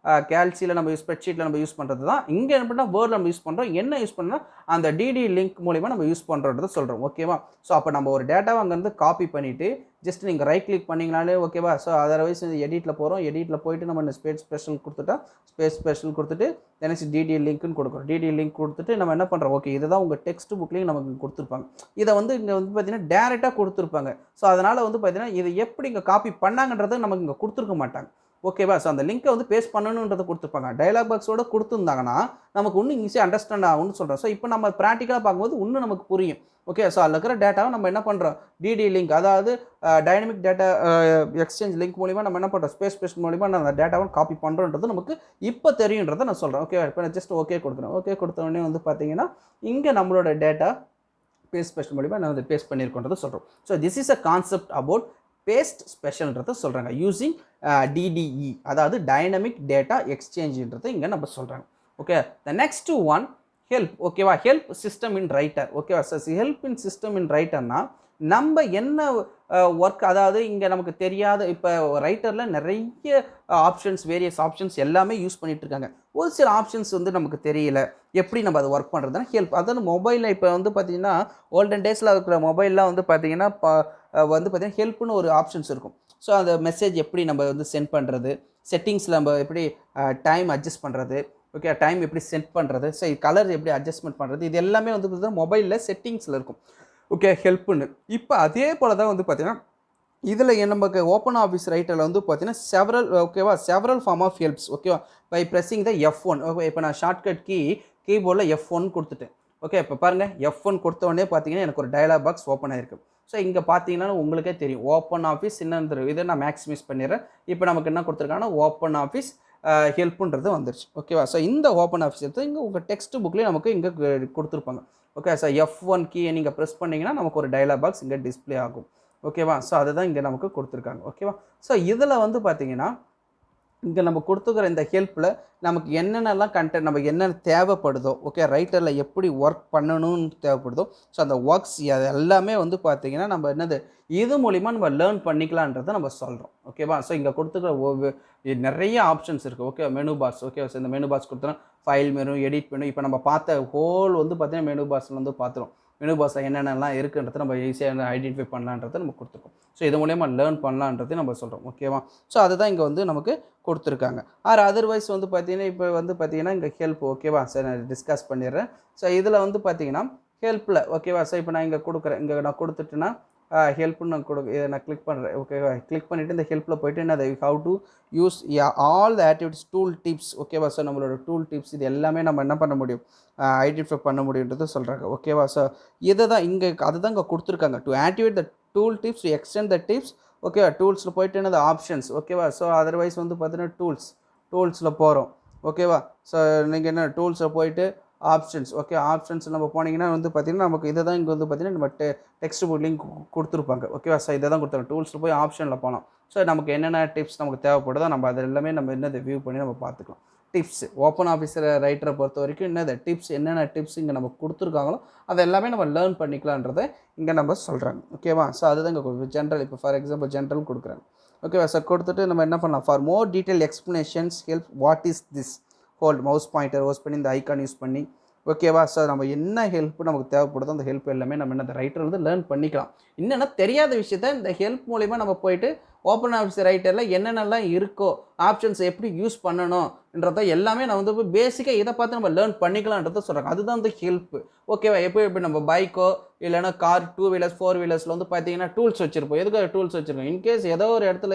S1: கேல்சியில் நம்ம ஸ்ப்ரெட்ஷீட்டில் நம்ம யூஸ் பண்ணுறது தான். இங்கே என்ன பண்ணால் வேர்டில் நம்ம யூஸ் பண்ணுறோம். என்ன யூஸ் பண்ணால் அந்த டிடி லிங்க் மூலிமா நம்ம யூஸ் பண்ணுறத சொல்கிறோம் ஓகேவா. ஸோ அப்போ நம்ம ஒரு டேட்டாவை அங்கேருந்து காப்பி பண்ணிவிட்டு ஜஸ்ட் நீங்கள் ரைட் கிளிக் பண்ணிங்கனாலே ஓகேவா. ஸோ அதர்வைஸ் எடிட்டில் போகிறோம். எடிட்டில் போயிட்டு நம்ம ஸ்பேஸ் ஸ்பெஷல் கொடுத்துட்டா ஸ்பேஸ் ஸ்பெஷல் கொடுத்துட்டு நெக்ஸ்ட் டிடி லிங்க்னு கொடுக்குறோம். டிடி லிங்க் கொடுத்துட்டு நம்ம என்ன பண்ணுறோம் ஓகே, இதுதான் உங்கள் டெக்ஸ்ட் புக்லேயும் நமக்கு கொடுத்துருப்பாங்க. இதை வந்து இங்கே வந்து பார்த்தீங்கன்னா டேரெக்டாக கொடுத்துருப்பாங்க. ஸோ அதனால் வந்து பார்த்தீங்கன்னா இதை எப்படி இங்கே காப்பி பண்ணாங்கன்றதை நமக்கு இங்கே கொடுத்துருக்க மாட்டாங்க ஓகேவா. ஸோ அந்த லிங்க்கை வந்து பேஸ்ட் பண்ணணுன்றதை கொடுத்துருப்பாங்க. டயலாக் பாக்ஸோட கொடுத்துருந்தாங்கன்னா நமக்கு இன்னும் ஈஸியாக அண்டர்ஸ்டாண்ட் ஆகும்னு சொல்கிறோம். ஸோ இப்போ நம்ம ப்ராக்டிக்கலாக பார்க்கும்போது இன்னும் நமக்கு புரியும் ஓகே. ஸோ அதில் இருக்கிற டேட்டாவை நம்ம என்ன பண்ணுறோம் டிடி லிங்க் அதாவது டைனமிக் டேட்டா எக்ஸ்சேஞ்ச் லிங்க் மூலிமா நம்ம என்ன பண்ணுறோம் ஸ்பேஸ் ஸ்பேஸ் மூலிமா நம்ம அந்த டேட்டாவை காப்பி பண்ணுறோன்றது நமக்கு இப்போ தெரியுன்றதை நான் சொல்கிறேன் ஓகே. இப்போ நான் ஜஸ்ட் ஓகே கொடுக்குறேன். ஓகே கொடுத்த உடனே வந்து பார்த்தீங்கன்னா இங்கே நம்மளோட டேட்டா பேஸ்ட் ஸ்பெஷல் மூலிமா நான் வந்து பேஸ்ட் பண்ணியிருக்கோன்றதை சொல்கிறோம். So this is a concept about paste ஸ்பெஷல்ன்றதை சொல்கிறாங்க யூஸிங் டிடிஇ அதாவது டைனமிக் டேட்டா எக்ஸ்சேஞ்சுன்றது இங்கே நம்ம சொல்கிறாங்க okay. The next one help ஓகேவா. ஹெல்ப் சிஸ்டம் இன் ரைட்டர் ஓகேவா. ஹெல்ப் இன் சிஸ்டம் இன் ரைட்டர்னா நம்ம என்ன ஒர்க் அதாவது இங்கே நமக்கு தெரியாத இப்போ ரைட்டரில் நிறைய ஆப்ஷன்ஸ் வேரியஸ் ஆப்ஷன்ஸ் எல்லாமே யூஸ் பண்ணிகிட்டு இருக்காங்க. ஒரு சில ஆப்ஷன்ஸ் வந்து நமக்கு தெரியல எப்படி நம்ம அதை ஒர்க் பண்ணுறதுனா ஹெல்ப் அதாவது மொபைலில் இப்போ வந்து பார்த்திங்கன்னா ஓல்டன் டேஸில் இருக்கிற மொபைல்லாம் வந்து பார்த்திங்கன்னா வந்து பார்த்திங்கன்னா ஹெல்ப்னு ஒரு ஆப்ஷன்ஸ் இருக்கும். ஸோ அந்த மெசேஜ் எப்படி நம்ம வந்து சென்ட் பண்ணுறது, செட்டிங்ஸில் நம்ம எப்படி டைம் அட்ஜஸ்ட் பண்ணுறது ஓகே, டைம் எப்படி செட் பண்ணுறது, ஸோ கலர் எப்படி அட்ஜஸ்ட்மெண்ட் பண்ணுறது, இது எல்லாமே வந்து பார்த்திங்கன்னா மொபைலில் செட்டிங்ஸில் இருக்கும் ஓகே ஹெல்ப்புன்னு. இப்போ அதே போல் தான் வந்து பார்த்திங்கன்னா இதில் நமக்கு ஓப்பன் ஆஃபீஸ் ரைட்டரில் வந்து பார்த்தீங்கன்னா செவரல் ஓகேவா செவரல் ஃபார்ம் ஆஃப் ஹெல்ப்ஸ் ஓகேவா by pressing the F1 okay. இப்போ நான் ஷார்ட்கட் கீபோர்டில் F1 கொடுத்துட்டேன் ஓகே. இப்போ பாருங்கள் F1 கொடுத்த உடனே பார்த்தீங்கன்னா எனக்கு ஒரு டயலாக் பாக்ஸ் ஓப்பன் ஆகிருக்கு. ஸோ இங்கே பார்த்தீங்கன்னா உங்களுக்கே தெரியும் ஓப்பன் ஆஃபீஸ் என்னன்னு இதை நான் மேக்ஸிமைஸ் பண்ணிடுறேன். இப்போ நமக்கு என்ன கொடுத்துருக்காங்கன்னா ஓப்பன் ஆஃபீஸ் ஹெல்ப்புன்றது வந்துருச்சு ஓகேவா. ஸோ இந்த ஓப்பன் ஆஃபீஸ் எடுத்து இங்கே உங்கள் டெக்ஸ்ட் புக்லேயே நமக்கு இங்கே கொடுத்துருப்பாங்க ஓகே. ஸோ F1 கீயை நீங்கள் ப்ரெஸ் பண்ணிங்கன்னா நமக்கு ஒரு டயலாக் பாக்ஸ் இங்கே டிஸ்பிளே ஆகும் ஓகேவா. ஸோ அதுதான் இங்கே நமக்கு கொடுத்துருக்காங்க ஓகேவா. ஸோ இதில் வந்து பார்த்தீங்கன்னா இங்கே நம்ம கொடுத்துக்கிற இந்த ஹெல்ப்பில் நமக்கு என்னென்னலாம் கண்டென்ட் நமக்கு என்னென்ன தேவைப்படுதோ ஓகே ரைட்டரில் எப்படி ஒர்க் பண்ணணும்னு தேவைப்படுதோ ஸோ அந்த ஒர்க்ஸ் அது எல்லாமே வந்து பார்த்திங்கன்னா நம்ம என்னது இது மூலிமா நம்ம லேர்ன் பண்ணிக்கலான்றதை நம்ம சொல்கிறோம் ஓகேவா. ஸோ இங்கே கொடுத்துக்கிற நிறைய ஆப்ஷன்ஸ் இருக்குது okay. Menu box okay. So இந்த மெனு பாக்ஸ் கொடுத்தோன்னா ஃபைல் மெனு எடிட் மெனு இப்போ நம்ம பார்த்த ஹோல் வந்து பார்த்திங்கன்னா மெனு பாக்ஸில் வந்து பார்த்துரும். மெனு பாக்ஸில் என்னென்னலாம் இருக்குன்றதை நம்ம ஈஸியாக ஐடென்டிஃபை பண்ணலான்றதை நம்ம கொடுத்துருக்கோம். ஸோ இது மூலயமா லேர்ன் பண்ணலான்றது நம்ம சொல்கிறோம் ஓகேவா. ஸோ அதுதான் இங்கே வந்து நமக்கு கொடுத்துருக்காங்க. அதர்வைஸ் வந்து பார்த்தீங்கன்னா இப்போ வந்து பார்த்தீங்கன்னா இங்கே ஹெல்ப் ஓகேவா. சரி நான் டிஸ்கஸ் பண்ணிடுறேன். ஸோ இதில் வந்து பார்த்தீங்கன்னா ஹெல்ப்பில் ஓகேவா. ஸோ இப்போ நான் இங்கே கொடுக்குறேன். இங்கே நான் கொடுத்துட்டுன்னா ஹெல்ப்னு நான் இதை நான் கிளிக் பண்ணுறேன் ஓகேவா. கிளிக் பண்ணிவிட்டு இந்த ஹெல்ப்பில் போய்ட்டு என்ன how to use all the activities tool tips ஓகேவா. ஸோ நம்மளோட டூல் டிப்ஸ் இது எல்லாமே நம்ம என்ன பண்ண முடியும் ஐடென்டிஃபை பண்ண முடியுன்றது சொல்கிறாங்க ஓகேவா. ஸோ இதை தான் இங்கே அதுதான் இங்கே கொடுத்துருக்காங்க to activate the tool tips to extend the tips ஓகேவா. டூல்ஸில் போய்ட்டு என்னது ஆப்ஷன்ஸ் ஓகேவா. ஸோ அதர்வைஸ் வந்து பார்த்தீங்கன்னா டூல்ஸில் போகிறோம் ஓகேவா. ஸோ நீங்கள் என்ன டூல்ஸில் போயிட்டு ஆப்ஷன்ஸ் ஓகே. ஆப்ஷன்ஸ் நம்ம போனீங்கன்னா வந்து பார்த்திங்கன்னா நமக்கு இதை தான் இங்கே வந்து பார்த்திங்கன்னா நம்ம டெக்ஸ்ட் புக் லிங்க் கொடுத்துருப்பாங்க ஓகேவா. ஸோ இதை தான் கொடுத்துருவோம். டூல்ஸில் போய் ஆப்ஷனில் போகலாம். ஸோ நமக்கு என்னென்ன டிப்ஸ் நமக்கு தேவைப்படுதோ நம்ம அது எல்லாமே நம்ம என்னது வியூ பண்ணி நம்ம பார்த்துக்கலாம். டிப்ஸ் ஓப்பன் ஆஃபீஸில் ரைட்டரை பொறுத்த வரைக்கும் என்னது டிப்ஸ் என்னென்ன டிப்ஸ் இங்கே நம்ம கொடுத்துருக்காங்களோ அது எல்லாமே நம்ம லேர்ன் பண்ணிக்கலான்றதை இங்கே நம்ம சொல்கிறாங்க ஓகேவா. ஸோ அதுதான் இங்கே ஜென்ரல் இப்போ ஃபார் எக்ஸாம்பிள் ஜென்ரல் கொடுக்குறாங்க ஓகேவா. ஸோ கொடுத்துட்டு நம்ம என்ன பண்ணலாம் for more detail explanations help what is this hold mouse pointer use பண்ணி இந்த ஐக்கான் யூஸ் பண்ணி ஓகேவா. ஸோ நம்ம என்ன ஹெல்ப் நமக்கு தேவைப்படுதோ அந்த ஹெல்ப் எல்லாமே நம்ம என்ன ரைட்டர் வந்து லேர்ன் பண்ணிக்கலாம். என்னென்னா தெரியாத விஷயத்த இந்த ஹெல்ப் மூலிமா நம்ம போயிட்டு ஓப்பன் ஆஃபீஸ் ரைட்டரில் என்னென்னலாம் இருக்கோ ஆப்ஷன்ஸ் எப்படி யூஸ் பண்ணணுன்றத எல்லாமே நான் வந்து பேசிக்காக இதை பார்த்து நம்ம லேர்ன் பண்ணிக்கலான்றத சொல்கிறாங்க. அதுதான் வந்து ஹெல்ப் ஓகேவா. எப்படி நம்ம பைக்கோ இல்லைனா கார் 2 வீலர்ஸ் 4 வீலர்ஸில் வந்து பார்த்தீங்கன்னா டூல்ஸ் வச்சுருப்போம். எதுக்காக டூல்ஸ் வச்சுருக்கோம் இன்கேஸ் ஏதோ ஒரு இடத்துல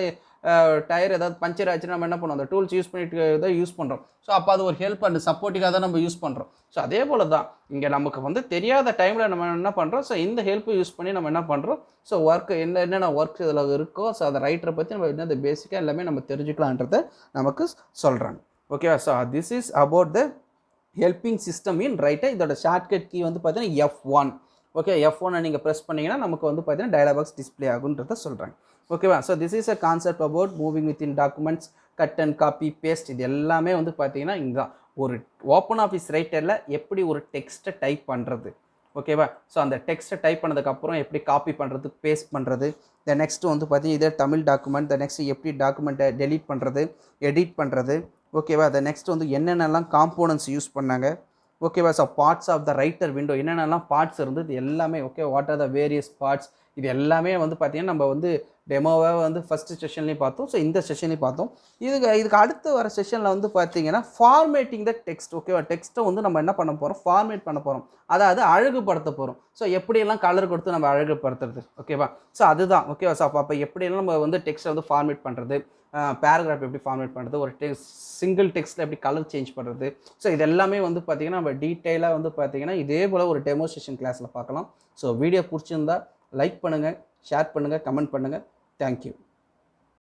S1: டயர் ஏதாவது பஞ்சர் ஆச்சுன்னா நம்ம என்ன பண்ணுவோம், அந்த டூல்ஸ் யூஸ் பண்ணிட்டு தான் யூஸ் பண்ணுறோம். ஸோ அப்போ அது ஒரு ஹெல்ப் அண்ட் சப்போர்ட்டிவாக தான் நம்ம யூஸ் பண்ணுறோம். ஸோ அதே போல் தான் இங்கே நமக்கு வந்து தெரியாத டைமில் நம்ம என்ன பண்ணுறோம், ஸோ இந்த ஹெல்ப்பை யூஸ் பண்ணி நம்ம என்ன பண்ணுறோம், ஸோ ஒர்க் என்னென்ன ஒர்க்ஸ் இதில் இருக்கோ, ஸோ அந்த ரைட்டரை பற்றி நம்ம என்ன பேசிக்காக எல்லாமே நம்ம தெரிஞ்சுக்கலான்றதை நமக்கு சொல்கிறாங்க. ஓகேவா? So this is about the helping system in writer. இதோட ஷார்ட்கட் கீ வந்து பார்த்தீங்கன்னா F1. ஓகே, F1 நீங்கள் ப்ரெஸ் பண்ணிங்கன்னா நமக்கு வந்து பார்த்தீங்கன்னா டயலாக் பாக்ஸ் டிஸ்பிளே ஆகுன்றத சொல்கிறாங்க. ஓகேவா? So this is a concept about moving within documents, cut and copy paste. இது எல்லாமே வந்து பார்த்தீங்கன்னா இதுதான் ஒரு ஓப்பன் ஆஃபீஸ் ரைட்டரில் எப்படி ஒரு டெக்ஸ்ட்டை டைப் பண்ணுறது. ஓகேவா? ஸோ அந்த டெக்ஸ்ட்டை டைப் பண்ணதுக்கப்புறம் எப்படி காப்பி பண்ணுறது, பேஸ்ட் பண்ணுறது. த நெக்ஸ்ட் வந்து பார்த்தீங்கன்னா இதே தமிழ் டாக்குமெண்ட், த நெக்ஸ்ட் எப்படி டாக்குமெண்ட்டை டெலீட் பண்ணுறது, எடிட் பண்ணுறது. ஓகேவா? த நெக்ஸ்ட் வந்து என்னென்னலாம் காம்போனன்ட்ஸ் யூஸ் பண்ணாங்க. ஓகேவா? So parts of the writer window என்னென்னலாம் பார்ட்ஸ் இருந்தது இது எல்லாமே. Okay, what are the various parts, இது எல்லாமே வந்து பார்த்திங்கன்னா நம்ம வந்து டெமோவாக வந்து ஃபஸ்ட்டு செஷன்லேயும் பார்த்தோம். ஸோ இந்த செஷன்லேயும் பார்த்தோம். இதுக்கு அடுத்து வர செஷனில் வந்து பார்த்திங்கன்னா ஃபார்மேட்டிங் த டெக்ஸ்ட். ஓகேவா? டெக்ஸ்ட்டை வந்து நம்ம என்ன பண்ண போகிறோம், ஃபார்மேட் பண்ண போகிறோம், அதாவது அழகுபடுத்த போகிறோம். ஸோ எப்படியெல்லாம் கலர் கொடுத்து நம்ம அழகுபடுத்துறது. ஓகேவா? ஸோ அதுதான். ஓகேவா? ஸோ அப்போ எப்படியெல்லாம் நம்ம வந்து டெக்ஸ்ட்டை வந்து ஃபார்மேட் பண்ணுறது, பேராகிராஃப் எப்படி ஃபார்மேட் பண்ணுறது, ஒரு சிங்கிள் டெக்ஸ்ட்டில் எப்படி கலர் சேஞ்ச் பண்ணுறது. ஸோ இது எல்லாமே வந்து பார்த்திங்கன்னா நம்ம டீட்டெயிலாக வந்து பார்த்திங்கன்னா இதே போல் ஒரு டெமோஸ்ட்ரேஷன் கிளாஸில் பார்க்கலாம். ஸோ வீடியோ பிடிச்சிருந்தா லைக் பண்ணுங்கள், ஷேர் பண்ணுங்கள், கமெண்ட் பண்ணுங்கள். தேங்க்யூ.